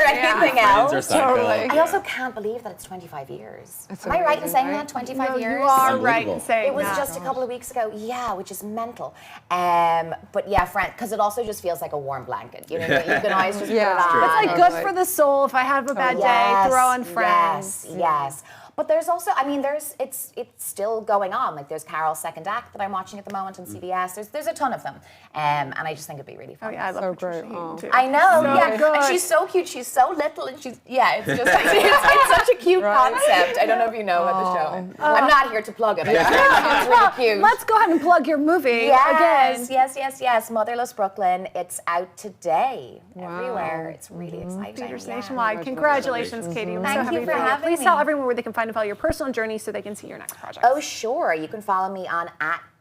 anything else? Totally. I also can't believe that it's 25 years. Am I right in saying that? 25 years? You are right in saying it was that. just a couple of weeks ago. Yeah, which is mental. But yeah, Friends, because it also just feels like a warm blanket. You know, you can always just put it on. It's like good for the soul. If I have a bad day, throw on Friends. Yes. But there's also, I mean, it's still going on. Like there's Carol's second act that I'm watching at the moment on CBS. There's a ton of them, and I just think it'd be really fun. Oh yeah, I love Patricia Heaton too. I know, So good. and she's so cute. She's so little, and it's just it's such a cute concept. I don't know if you know about the show. I'm not here to plug it. But it's really cute. Let's go ahead and plug your movie again. Yes. Motherless Brooklyn. It's out today everywhere. It's really exciting. Theaters nationwide. Congratulations, Katie. I'm so Thank happy you for having Please me. tell everyone where they can find and follow your personal journey so they can see your next project. Oh, sure. You can follow me on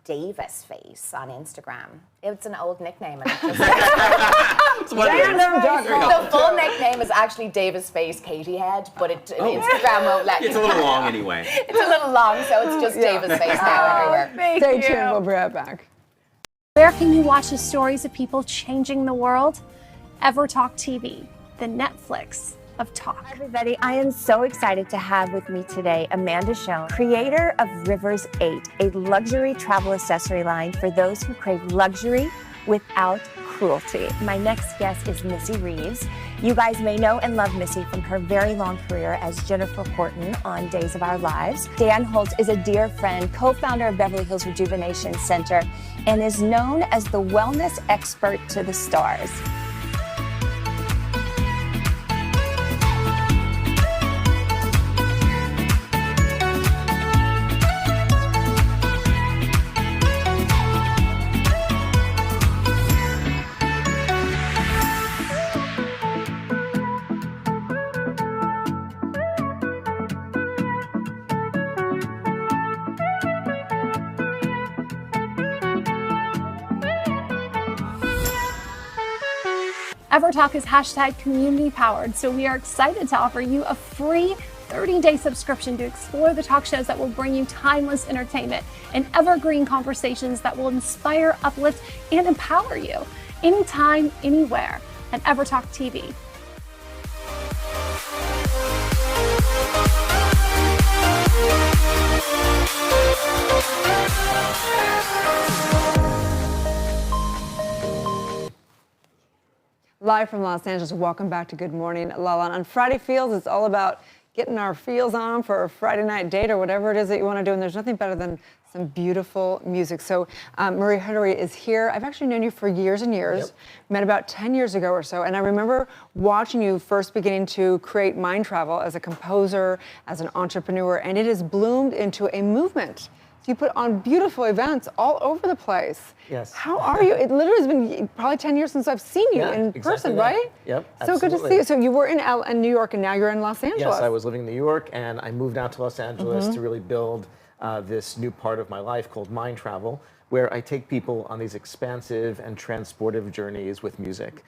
@DavisFace on Instagram. It's an old nickname. And the full nickname is actually Davis Face Katie Head, but Instagram won't let you. It's a little long anyway. It's a little long, so it's just Davis Face now everywhere. Stay tuned. We'll be right back. Where can you watch the stories of people changing the world? EverTalk TV, the Netflix of talk. Hi everybody, I am so excited to have with me today Amanda Schoen, creator of Rivers 8, a luxury travel accessory line for those who crave luxury without cruelty. My next guest is Missy Reeves. You guys may know and love Missy from her very long career as Jennifer Horton on Days of Our Lives. Dan Holtz is a dear friend, co-founder of Beverly Hills Rejuvenation Center, and is known as the wellness expert to the stars. EverTalk is #community powered, so we are excited to offer you a free 30-day subscription to explore the talk shows that will bring you timeless entertainment and evergreen conversations that will inspire, uplift, and empower you anytime, anywhere at EverTalk TV. Live from Los Angeles, welcome back to Good Morning, LaLa. On Friday Feels, it's all about getting our feels on for a Friday night date or whatever it is that you want to do, and there's nothing better than some beautiful music. So Marie Huttery is here. I've actually known you for years and years, met about 10 years ago or so, and I remember watching you first beginning to create Mind Travel as a composer, as an entrepreneur, and it has bloomed into a movement. You put on beautiful events all over the place. Yes. How are you? It literally has been probably 10 years since I've seen you in person, right? Yep, So absolutely. good to see you. So you were in New York and now you're in Los Angeles. Yes, I was living in New York and I moved out to Los Angeles to really build this new part of my life called Mind Travel, where I take people on these expansive and transportive journeys with music.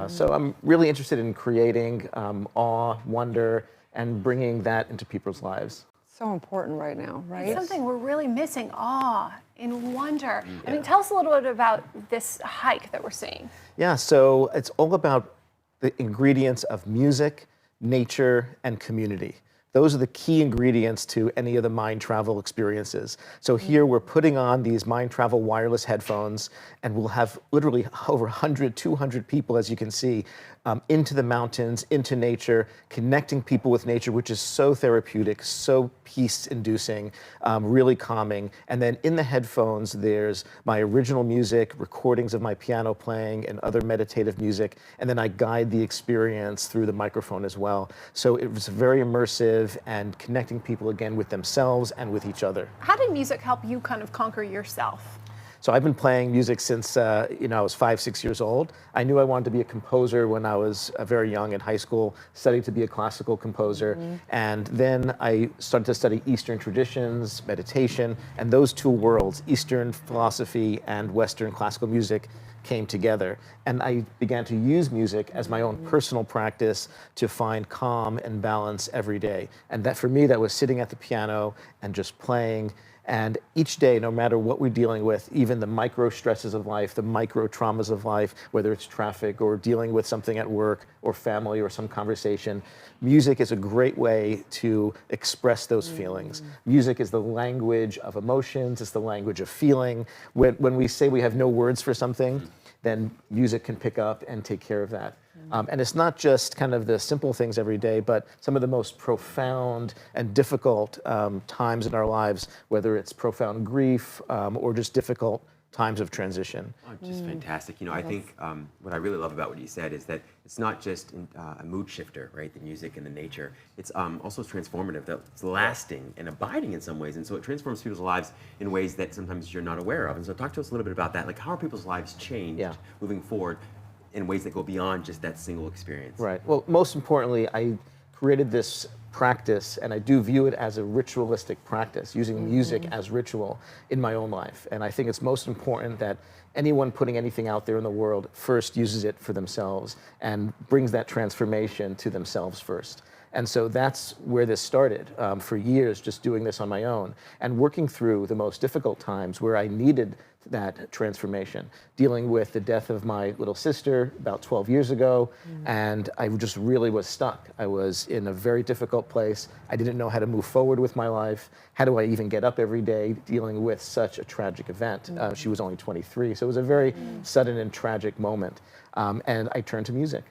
So I'm really interested in creating awe, wonder, and bringing that into people's lives. So important right now, right? It's something we're really missing, awe and wonder. I mean, tell us a little bit about this hike that we're seeing. Yeah, so it's all about the ingredients of music, nature, and community. Those are the key ingredients to any of the Mind Travel experiences. So here we're putting on these Mind Travel wireless headphones, and we'll have literally over 100, 200 people, as you can see, into the mountains, into nature, connecting people with nature, which is so therapeutic, so peace-inducing, really calming. And then in the headphones, there's my original music, recordings of my piano playing, and other meditative music. And then I guide the experience through the microphone as well. So it was very immersive and connecting people again with themselves and with each other. How did music help you kind of conquer yourself? So I've been playing music since I was 5, 6 years old. I knew I wanted to be a composer when I was very young in high school, studied to be a classical composer. And then I started to study Eastern traditions, meditation, and those two worlds, Eastern philosophy and Western classical music, came together. And I began to use music as my own personal practice to find calm and balance every day. And that for me, that was sitting at the piano and just playing. And each day, no matter what we're dealing with, even the micro stresses of life, the micro traumas of life, whether it's traffic or dealing with something at work or family or some conversation, music is a great way to express those feelings. Music is the language of emotions, it's the language of feeling. When we say we have no words for something, then music can pick up and take care of that. And it's not just kind of the simple things every day, but some of the most profound and difficult times in our lives, whether it's profound grief or just difficult times of transition. Oh, just fantastic. I think what I really love about what you said is that it's not just a mood shifter, right? The music and the nature. It's also transformative. It's lasting and abiding in some ways. And so it transforms people's lives in ways that sometimes you're not aware of. And so talk to us a little bit about that. Like, how are people's lives changed moving forward in ways that go beyond just that single experience? Right. Well, most importantly, I created this practice, and I do view it as a ritualistic practice, using music as ritual in my own life. And I think it's most important that anyone putting anything out there in the world first uses it for themselves and brings that transformation to themselves first. And so that's where this started for years, just doing this on my own and working through the most difficult times where I needed that transformation, dealing with the death of my little sister about 12 years ago, and I just really was stuck. I was in a very difficult place. I didn't know how to move forward with my life. How do I even get up every day dealing with such a tragic event? She was only 23, so it was a very sudden and tragic moment. And I turned to music.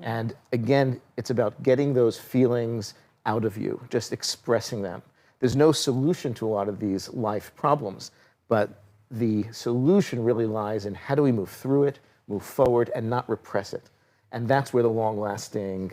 And again, it's about getting those feelings out of you, just expressing them. There's no solution to a lot of these life problems, but the solution really lies in how do we move through it, move forward, and not repress it. And that's where the long-lasting,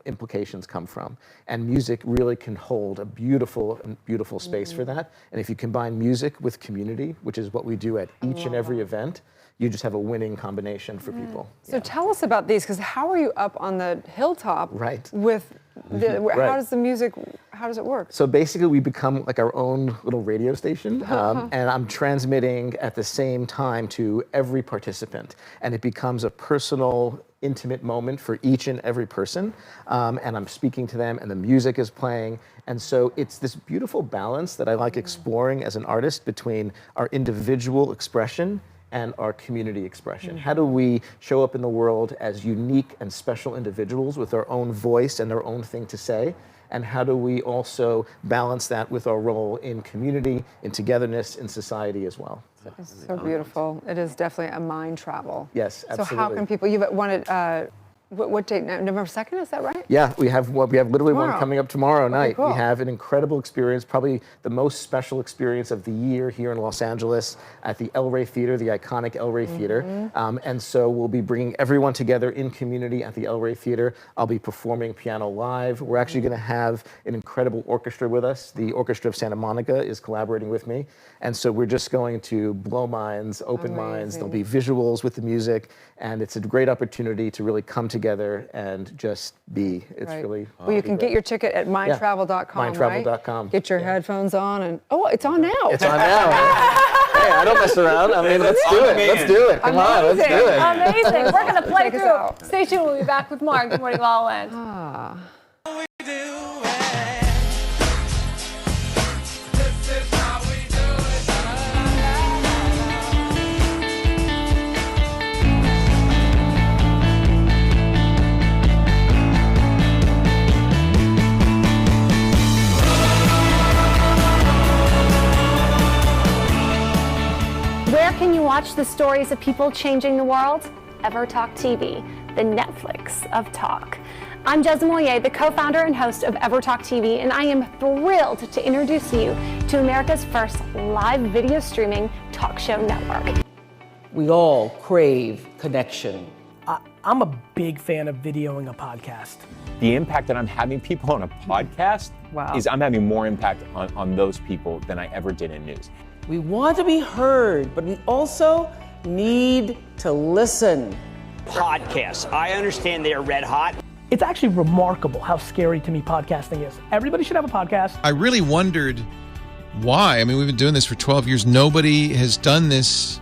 implications come from. And music really can hold a beautiful space for that. And if you combine music with community, which is what we do at each and every event, you just have a winning combination for people. So tell us about these, because how are you up on the hilltop with how does the music, how does it work? So basically we become like our own little radio station, and I'm transmitting at the same time to every participant, and it becomes a personal, intimate moment for each and every person, and I'm speaking to them and the music is playing. And so it's this beautiful balance that I like exploring as an artist between our individual expression and our community expression. How do we show up in the world as unique and special individuals with our own voice and our own thing to say? And how do we also balance that with our role in community, in togetherness, in society as well? It's so beautiful. It is definitely a mind travel. Yes, absolutely. So how can people, you've wanted, what date, November 2nd, is that right? Yeah, we have literally one coming up tomorrow night. Cool. We have an incredible experience, probably the most special experience of the year here in Los Angeles at the El Rey Theater, the iconic El Rey Theater. And so we'll be bringing everyone together in community at the El Rey Theater. I'll be performing piano live. We're actually going to have an incredible orchestra with us. The Orchestra of Santa Monica is collaborating with me. And so we're just going to blow minds, open minds. There'll be visuals with the music. And it's a great opportunity to really come together and just be. It's really well, you can get your ticket at mindtravel.com. Mindtravel.com. Get your headphones on and it's on now. It's on now. Hey, I don't mess around. I mean, let's do it. Let's do it. Come on, let's do it. Amazing. We're going to play through. Stay tuned. We'll be back with more. Good morning, La La Land. Where can you watch the stories of people changing the world? EverTalk TV, the Netflix of talk. I'm Jez Moyer, the co-founder and host of EverTalk TV, and I am thrilled to introduce you to America's first live video streaming talk show network. We all crave connection. I'm a big fan of videoing a podcast. The impact that I'm having people on a podcast is I'm having more impact on those people than I ever did in news. We want to be heard, but we also need to listen. Podcasts. I understand they are red hot. It's actually remarkable how scary to me podcasting is. Everybody should have a podcast. I really wondered why. I mean, we've been doing this for 12 years. Nobody has done this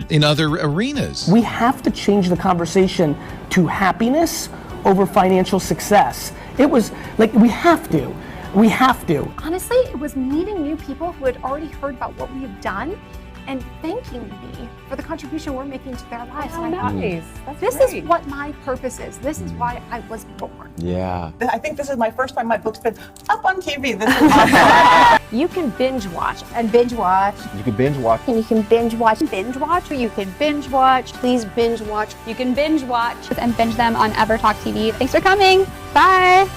in other arenas. We have to change the conversation to happiness over financial success. It was like, we have to. We have to. Honestly, it was meeting new people who had already heard about what we have done and thanking me for the contribution we're making to their lives. Oh, and I nice. thought, this is what my purpose is. This is why I was born. Yeah. I think this is my first time my book's been up on TV. This is awesome. You can binge watch. And binge watch. You can binge watch. And you can binge watch. Binge watch. You can binge watch. Please binge watch. You can binge watch. And binge them on EverTalk TV. Thanks for coming. Bye.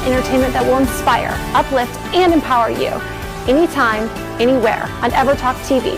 Entertainment that will inspire, uplift, and empower you. Anytime, anywhere on EverTalk TV.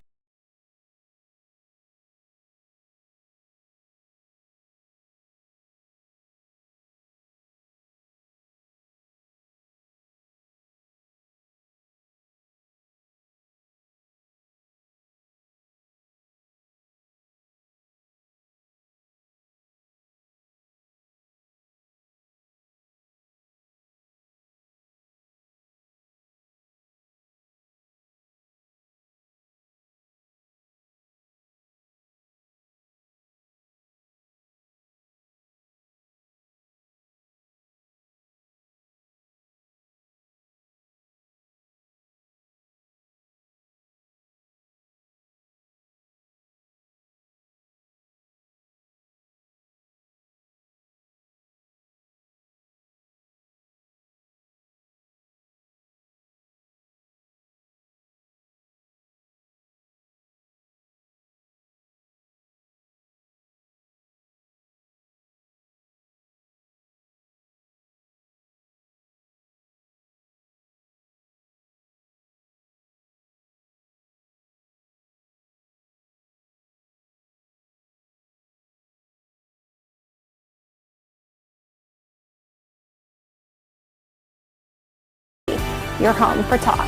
Your home for talk.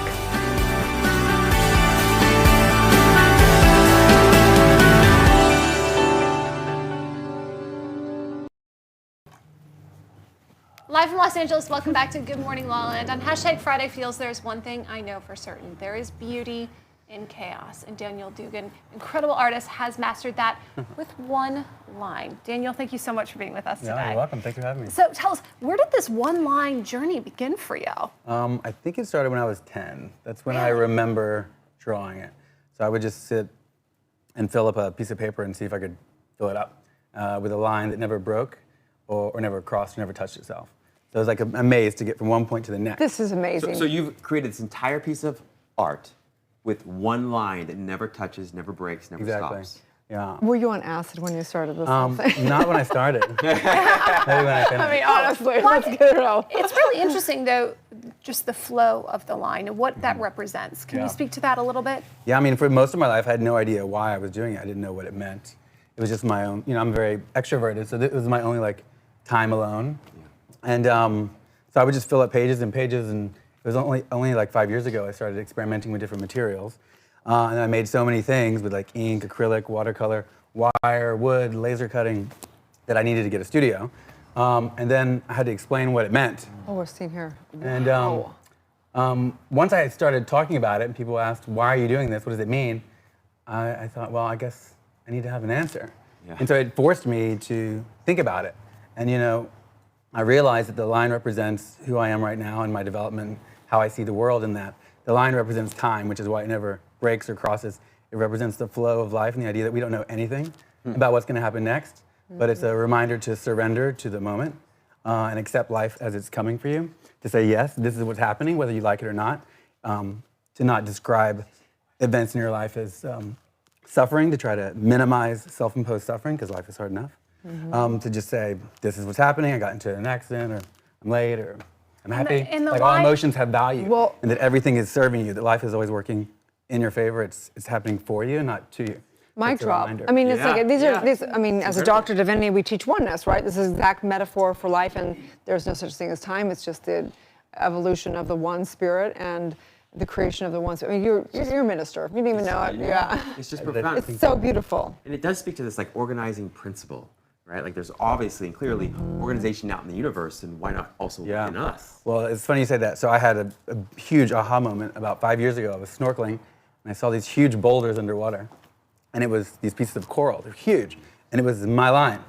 Live from Los Angeles, welcome back to Good Morning LaLa. And on hashtag Friday Feels, there's one thing I know for certain. There is beauty in chaos. And Daniel Dugan, incredible artist, has mastered that with one line. Daniel, thank you so much for being with us today. Yeah, you're welcome. Thanks for having me. So tell us, where did this one-line journey begin for you? I think it started when I was 10. That's when I remember drawing it. So I would just sit and fill up a piece of paper and see if I could fill it up with a line that never broke or never crossed or never touched itself. So it was like a maze to get from one point to the next. This is amazing. So you've created this entire piece of art with one line that never touches, never breaks, never stops. Yeah. Were you on acid when you started this whole thing? Not when I started. Maybe when I finished. I mean, honestly, let's get it out. It's really interesting, though, just the flow of the line and what that represents. Can you speak to that a little bit? Yeah, I mean, for most of my life, I had no idea why I was doing it. I didn't know what it meant. It was just my own, I'm very extroverted, so it was my only, time alone. And so I would just fill up pages and pages, and it was only like 5 years ago I started experimenting with different materials. And I made so many things with ink, acrylic, watercolor, wire, wood, laser cutting, that I needed to get a studio. And then I had to explain what it meant. Oh, we're seeing here. And once I started talking about it and people asked, why are you doing this? What does it mean? I thought, well, I guess I need to have an answer. Yeah. And so it forced me to think about it. And I realized that the line represents who I am right now in my development, how I see the world, in that the line represents time, which is why it never breaks or crosses. It represents the flow of life and the idea that we don't know anything about what's going to happen next, but it's a reminder to surrender to the moment and accept life as it's coming for you, to say, yes, this is what's happening, whether you like it or not, to not describe events in your life as suffering, to try to minimize self-imposed suffering, because life is hard enough. To just say, this is what's happening, I got into an accident, or I'm late, or I'm happy. And the like all line- emotions have value, Well- and that everything is serving you. That life is always working in your favor. It's happening for you, not to you. Mic It's a drop. reminder. I mean, it's like these Yeah. are these. I mean, as a doctor of divinity, we teach oneness, right? This is an exact metaphor for life, and there's no such thing as time. It's just the evolution of the one spirit and the creation of the one spirit. I mean, you're a minister. You didn't even know it. Yeah. It's just profound. It's so beautiful. And it does speak to this like organizing principle, right? Like there's obviously and clearly organization out in the universe, and why not also in us? Well, it's funny you say that. So I had a huge aha moment about 5 years ago. I was snorkeling, and I saw these huge boulders underwater. And it was these pieces of coral. They're huge. And it was my line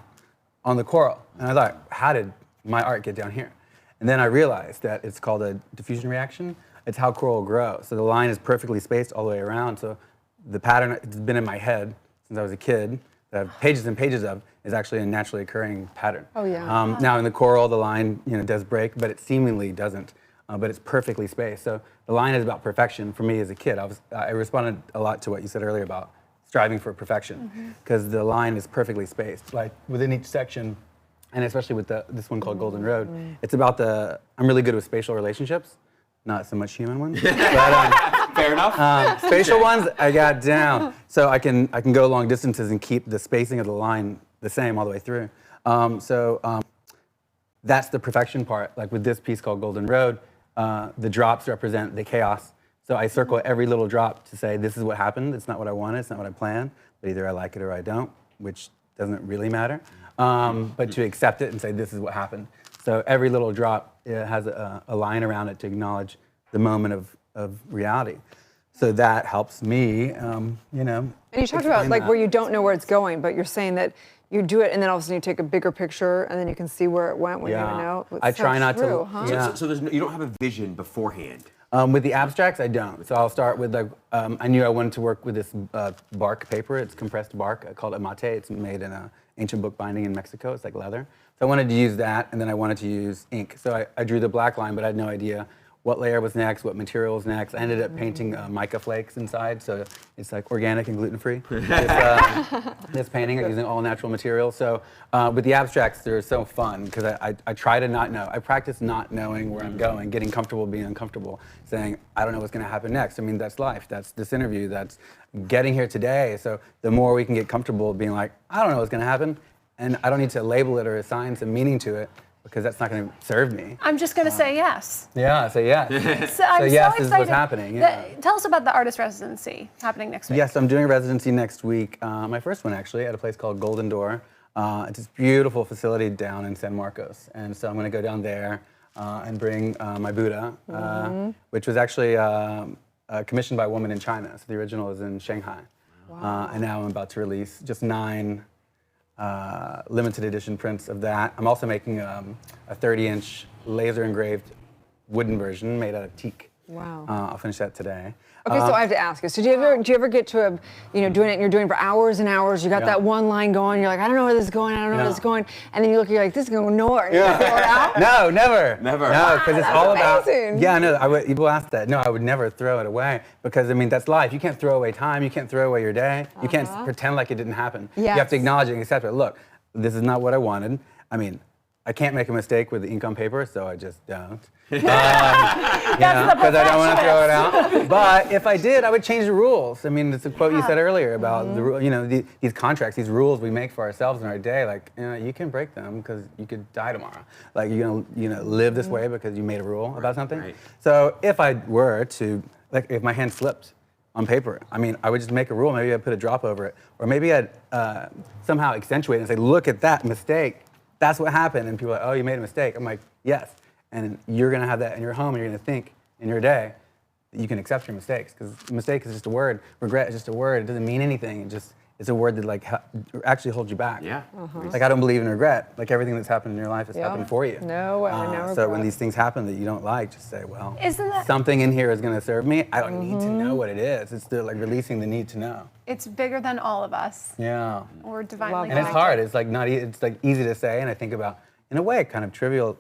on the coral. And I thought, how did my art get down here? And then I realized that it's called a diffusion reaction. It's how coral grows. So the line is perfectly spaced all the way around. So the pattern it's been in my head since I was a kid, that I have pages and pages of, is actually a naturally occurring pattern. Oh, yeah. Now in the coral, the line does break, but it seemingly doesn't. But it's perfectly spaced. So the line is about perfection for me as a kid. I responded a lot to what you said earlier about striving for perfection, because the line is perfectly spaced. Like within each section, and especially with this one called Golden Road, it's about I'm really good with spatial relationships, not so much human ones. But, fair enough. Spatial ones, I got down. So I can go long distances and keep the spacing of the line the same all the way through. That's the perfection part. Like with this piece called Golden Road, the drops represent the chaos. So I circle every little drop to say, this is what happened. It's not what I wanted. It's not what I planned. But either I like it or I don't, which doesn't really matter. But to accept it and say, this is what happened. So every little drop has a line around it to acknowledge the moment of reality. So that helps me, And you talked about like where you don't know where it's going, but you're saying that you do it and then all of a sudden you take a bigger picture and then you can see where it went when you even know. It's I so try not true, to. Huh? Yeah. So you don't have a vision beforehand. With the abstracts, I don't. So I'll start with I knew I wanted to work with this bark paper. It's compressed bark called mate. It's made in an ancient book binding in Mexico. It's like leather. So I wanted to use that, and then I wanted to use ink. So I drew the black line, but I had no idea what layer was next, what material was next. I ended up painting mica flakes inside, so it's like organic and gluten-free. This painting, I'm using all natural materials. So with the abstracts, they're so fun because I try to not know. I practice not knowing where I'm going, getting comfortable being uncomfortable, saying, I don't know what's gonna happen next. I mean, that's life, that's this interview, that's getting here today. So the more we can get comfortable being like, I don't know what's gonna happen, and I don't need to label it or assign some meaning to it, because that's not going to serve me. I'm just going to say yes. Yeah, say yes. I'm yes so is excited. what's happening. Yeah. Tell us about the artist residency happening next week. Yes, I'm doing a residency next week. My first one actually at a place called Golden Door. It's this beautiful facility down in San Marcos, and so I'm going to go down there and bring my Buddha, which was actually commissioned by a woman in China. So the original is in Shanghai, and now I'm about to release just 9. Limited edition prints of that. I'm also making a 30-inch laser engraved wooden version made out of teak. Wow. I'll finish that today. Okay, so I have to ask you. So do you ever get to doing it and you're doing it for hours and hours? You got that one line going. You're like, I don't know where this is going. I don't know where this is going. And then you look, you're like, this is going to go nowhere. Yeah. You throw it out? No, never. Never. No, because it's all about. amazing. Yeah, no. People ask that. No, I would never throw it away because I mean that's life. You can't throw away time. You can't throw away your day. You can't pretend like it didn't happen. You have to acknowledge it and accept it. Look, this is not what I wanted. I mean, I can't make a mistake with the ink on paper, so I just don't. Because I don't want to throw it out. But if I did, I would change the rules. I mean, it's a quote you said earlier about these contracts, these rules we make for ourselves in our day. Like, you can break them because you could die tomorrow. Like, you're gonna live this way because you made a rule about something. Right. So if I were to, like, if my hand slipped on paper, I mean, I would just make a rule. Maybe I'd put a drop over it, or maybe I'd somehow accentuate it and say, look at that mistake. That's what happened. And people are like, oh, you made a mistake. I'm like, yes. And you're going to have that in your home, and you're going to think in your day that you can accept your mistakes. Because mistake is just a word. Regret is just a word. It doesn't mean anything. It's a word that like actually holds you back. Yeah. Like, I don't believe in regret. Like, everything that's happened in your life has happened for you. No way, no regret. So when these things happen that you don't like, just say, well, Isn't that something in here is going to serve me. I don't need to know what it is. It's the, like, releasing the need to know. It's bigger than all of us. Yeah. We're divinely And it's hard. It's like not. It's like easy to say, and I think about, in a way, kind of trivial.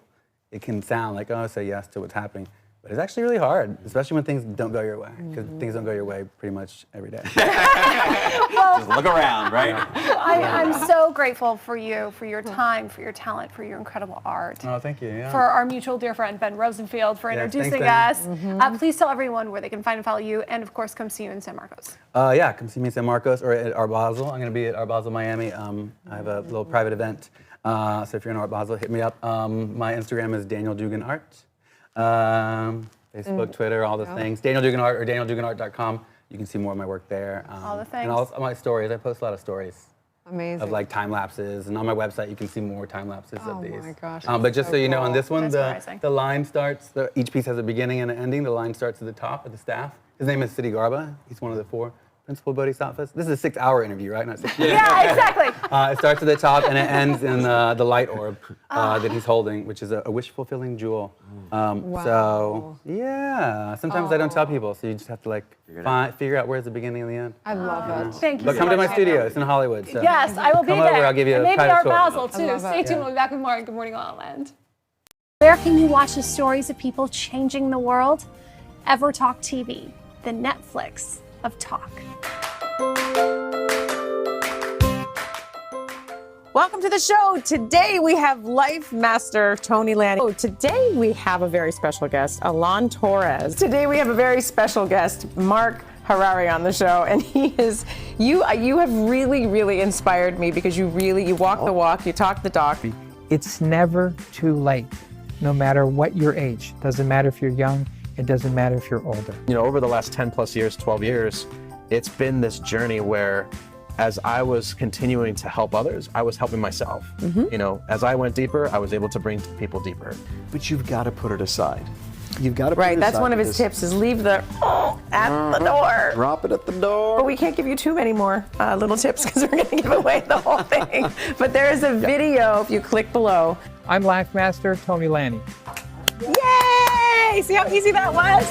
It can sound like, oh, say yes to what's happening. But it's actually really hard, especially when things don't go your way, because things don't go your way pretty much every day. Just look around, right? I'm so grateful for you, for your time, for your talent, for your incredible art. Oh, thank you. Yeah. For our mutual dear friend, Ben Rosenfield, for introducing thanks, us. Please tell everyone where they can find and follow you, and of course, come see you in San Marcos. Yeah, come see me in San Marcos or at Art Basel. I'm going to be at Art Basel, Miami. I have a little private event. So if you're in Art Basel, hit me up. My Instagram is Daniel Dugan Art. Facebook, Twitter, all the things. Daniel Dugan Art or danielduganart.com. You can see more of my work there. All the things. And all my stories. I post a lot of stories. Amazing. Of like time lapses, and on my website you can see more time lapses of these. Oh my gosh. But just so you know, on this one, Mesmerizing. the line starts. Each piece has a beginning and an ending. The line starts at the top of the staff. His name is Siddhi Garba. He's one of the 4 principal bodhisattvas. This is a 6-hour interview, right? Not 6 years. Yeah, exactly. It starts at the top and it ends in the light orb that he's holding, which is a wish-fulfilling jewel. So, yeah, sometimes I don't tell people, so you just have to like figure out where's the beginning and the end. I love it. Thank you. But so come to much. my studio. It's in Hollywood. So Yes, I will be come there. over, I'll give you and a maybe private our tour. Basel too. Stay tuned. We'll be back with more on Good Morning La La Land. Where can you watch the stories of people changing the world? EverTalk TV, the Netflix of talk. Welcome to the show. Today we have Life Master Tony Lanning. Today we have a very special guest, Alon Torres. Today we have a very special guest, Mark Harari, on the show, and he is you have really inspired me because you walk the walk, you talk the talk. It's never too late, no matter what your age. Doesn't matter if you're young, it doesn't matter if you're older. You know, over the last 10 plus years, 12 years, it's been this journey where as I was continuing to help others, I was helping myself. You know, as I went deeper, I was able to bring people deeper. But you've got to put it aside. You've got to put it aside. Right, that's one of his tips is leave the at the door. Drop it at the door. But we can't give you too many more little tips because we're going to give away the whole thing. But there is a video if you click below. I'm Life Master Tony Lanning. Yay! See how easy that was?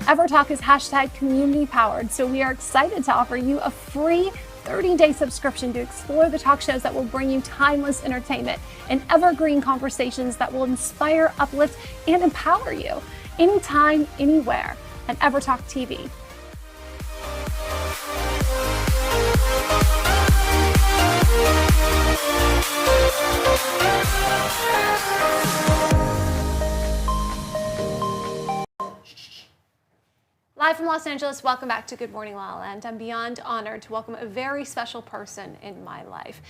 EverTalk is hashtag community powered, so we are excited to offer you a free 30-day subscription to explore the talk shows that will bring you timeless entertainment and evergreen conversations that will inspire, uplift, and empower you anytime, anywhere at EverTalk TV. Live from Los Angeles, welcome back to Good Morning La La Land. I'm beyond honored to welcome a very special person in my life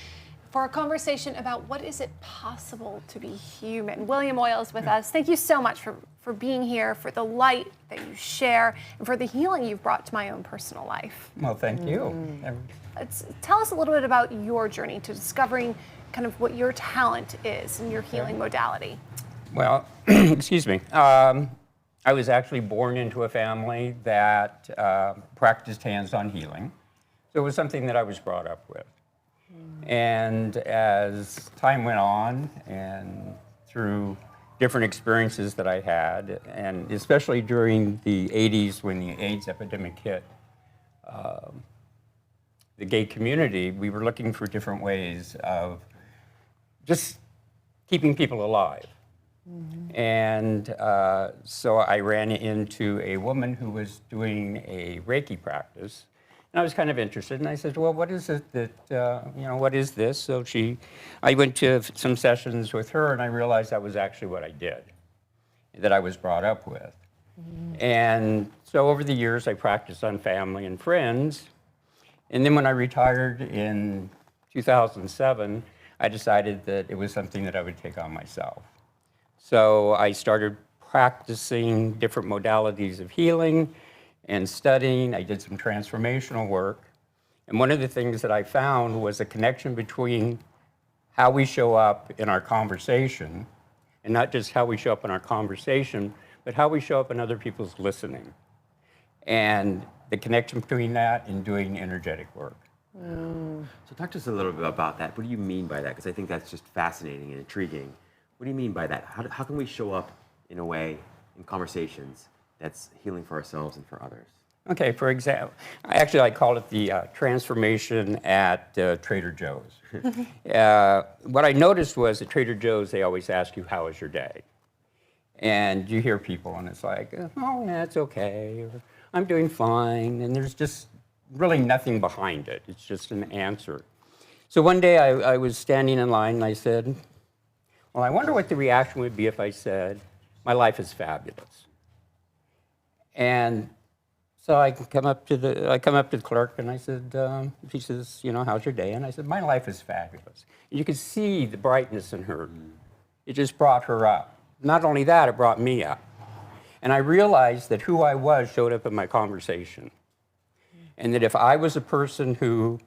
for a conversation about what is it possible to be human. William Oyle is with us. Thank you so much for being here, for the light that you share, and for the healing you've brought to my own personal life. Well, thank you. Tell us a little bit about your journey to discovering kind of what your talent is and your healing modality. Well, excuse me. I was actually born into a family that practiced hands-on healing. So it was something that I was brought up with. And as time went on and through different experiences that I had, and especially during the 80s when the AIDS epidemic hit, the gay community, we were looking for different ways of just keeping people alive. And so I ran into a woman who was doing a Reiki practice, and I was kind of interested. And I said, "Well, what is it that what is this?" So I went to some sessions with her, and I realized that was actually what I did, that I was brought up with. And so over the years, I practiced on family and friends. And then when I retired in 2007, I decided that it was something that I would take on myself. So I started practicing different modalities of healing and studying. I did some transformational work. And one of the things that I found was a connection between how we show up in our conversation, and not just how we show up in our conversation, but how we show up in other people's listening. And the connection between that and doing energetic work. So talk to us a little bit about that. What do you mean by that? Because I think that's just fascinating and intriguing. What do you mean by that? How can we show up in a way in conversations that's healing for ourselves and for others? Okay, for example, I call it the transformation at Trader Joe's. What I noticed was at Trader Joe's, they always ask you, how was your day? And you hear people, and it's like, oh, that's okay, or I'm doing fine, and there's just really nothing behind it. It's just an answer. So one day I was standing in line, and I said, well, I wonder what the reaction would be if I said, my life is fabulous. And so I come up to the clerk, and I said, she says, you know, how's your day? And I said, my life is fabulous. And you could see the brightness in her. It just brought her up. Not only that, it brought me up. And I realized that who I was showed up in my conversation. And that if I was a person who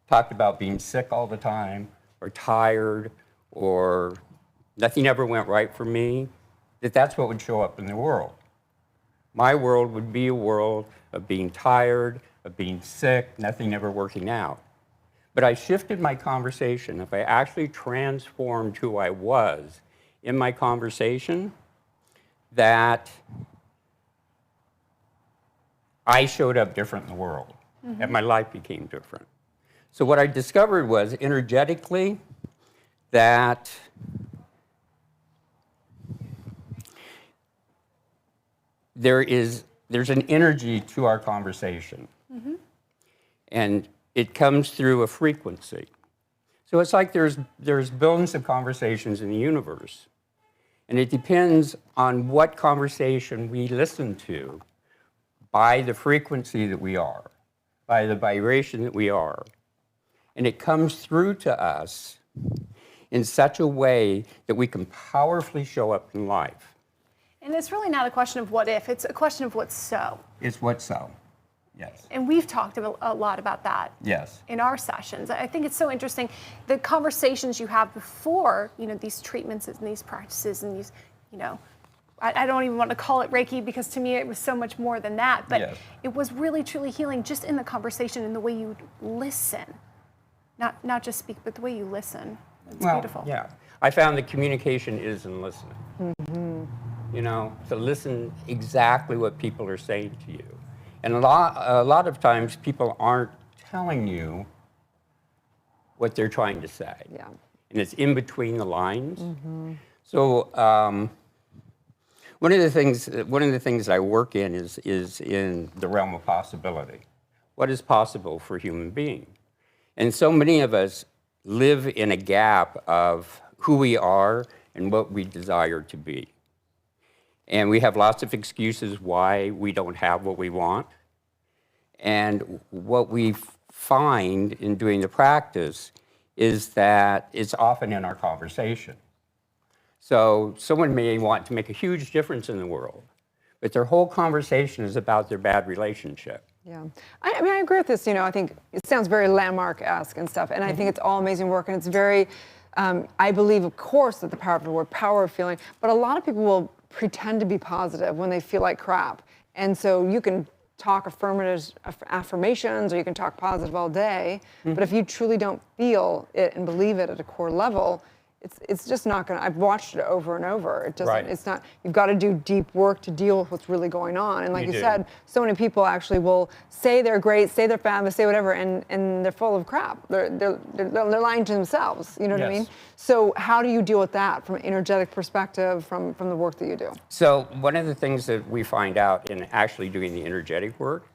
talked about being sick all the time, or tired, or nothing ever went right for me, that's what would show up in the world. My world would be a world of being tired, of being sick, nothing ever working out. But I shifted my conversation. If I actually transformed who I was in my conversation, that I showed up different in the world, and my life became different. So what I discovered was, energetically, that there's an energy to our conversation, and it comes through a frequency. So it's like there's billions of conversations in the universe, and it depends on what conversation we listen to by the frequency that we are, by the vibration that we are. And it comes through to us in such a way that we can powerfully show up in life. And it's really not a question of what if, it's a question of what's so. It's what's so, yes. And we've talked a lot about that in our sessions. I think it's so interesting, the conversations you have before, you know, these treatments and these practices and these, you know, I don't even want to call it Reiki, because to me it was so much more than that, but it was really truly healing just in the conversation and the way you listen. Not just speak, but the way you listen. It's beautiful. Yeah, I found that communication is in listening. You know, to listen exactly what people are saying to you. And a lot of times people aren't telling you what they're trying to say. Yeah. And it's in between the lines. So one of the things I work in is in the realm of possibility. What is possible for a human being? And so many of us live in a gap of who we are and what we desire to be. And we have lots of excuses why we don't have what we want. And what we find in doing the practice is that it's often in our conversation. So someone may want to make a huge difference in the world, but their whole conversation is about their bad relationship. Yeah, I mean, I agree with this. You know, I think it sounds very landmark-esque and stuff, and I think it's all amazing work, and it's very, I believe, of course, that the power of the word, power of feeling, but a lot of people will pretend to be positive when they feel like crap. And so you can talk affirmations, or you can talk positive all day, but if you truly don't feel it and believe it at a core level, it's just not gonna, I've watched it over and over. It doesn't, it's not, you've got to do deep work to deal with what's really going on. And like you said, so many people actually will say they're great, say they're fabulous, say whatever, and they're full of crap. They're lying to themselves, you know what I mean? So how do you deal with that from an energetic perspective, from the work that you do? So one of the things that we find out in actually doing the energetic work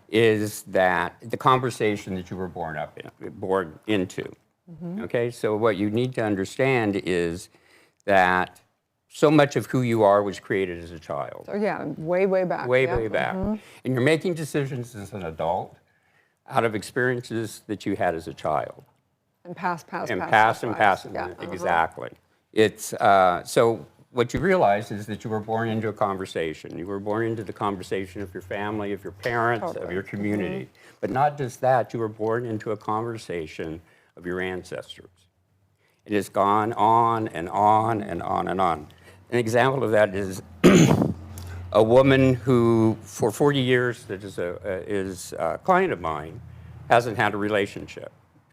is that the conversation that you were born into. Okay, so what you need to understand is that so much of who you are was created as a child. So yeah, way back. Way back. And you're making decisions as an adult out of experiences that you had as a child. And past. Yeah. Exactly. It's, so what you realize is that you were born into a conversation. You were born into the conversation of your family, of your parents, of your community. But not just that, you were born into a conversation of your ancestors. It has gone on and on and on and on. An example of that is a woman who, for 40 years, that is a client of mine, hasn't had a relationship.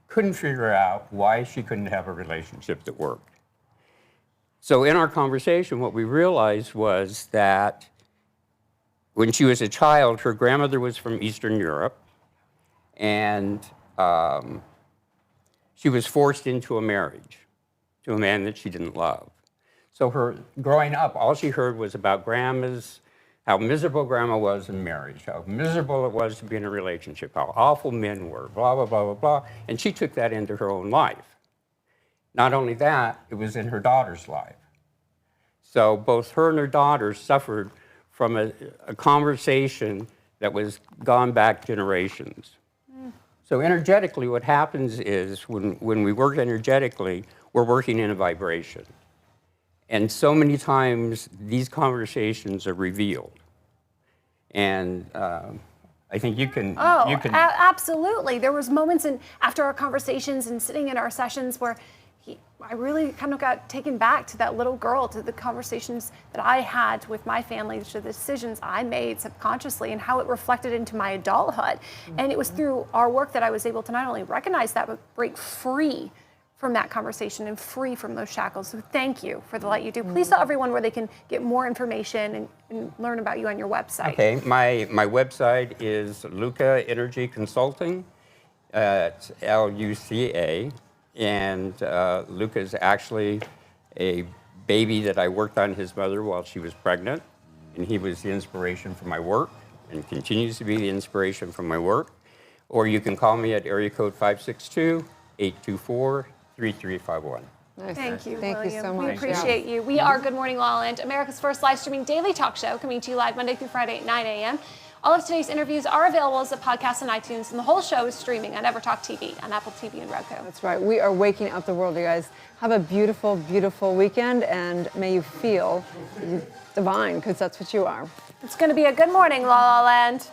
Couldn't figure out why she couldn't have a relationship that worked. So in our conversation, what we realized was that when she was a child, her grandmother was from Eastern Europe, and she was forced into a marriage to a man that she didn't love. So her growing up, all she heard was about grandmas, how miserable grandma was in marriage, how miserable it was to be in a relationship, how awful men were, blah, blah, blah, blah, blah. And she took that into her own life. Not only that, it was in her daughter's life. So both her and her daughter suffered from a conversation that was gone back generations. So energetically, what happens is when we work energetically, we're working in a vibration. And so many times, these conversations are revealed. And I think you can... Absolutely. There was moments after our conversations and sitting in our sessions where I really kind of got taken back to that little girl, to the conversations that I had with my family, to the decisions I made subconsciously and how it reflected into my adulthood. And it was through our work that I was able to not only recognize that, but break free from that conversation and free from those shackles. So thank you for the light you do. Please tell everyone where they can get more information and learn about you on your website. Okay, my website is Luca Energy Consulting. It's L-U-C-A. And Luca is actually a baby that I worked on his mother while she was pregnant. And he was the inspiration for my work and continues to be the inspiration for my work. Or you can call me at area code 562-824-3351. Nice. Thank you, Thank William. you so much. We appreciate you. We are Good Morning La La Land, America's first live streaming daily talk show, coming to you live Monday through Friday at 9 a.m. All of today's interviews are available as a podcast on iTunes, and the whole show is streaming on EverTalk TV, on Apple TV and Roku. That's right. We are waking up the world, you guys. Have a beautiful, beautiful weekend, and may you feel divine, because that's what you are. It's going to be a good morning, La La Land.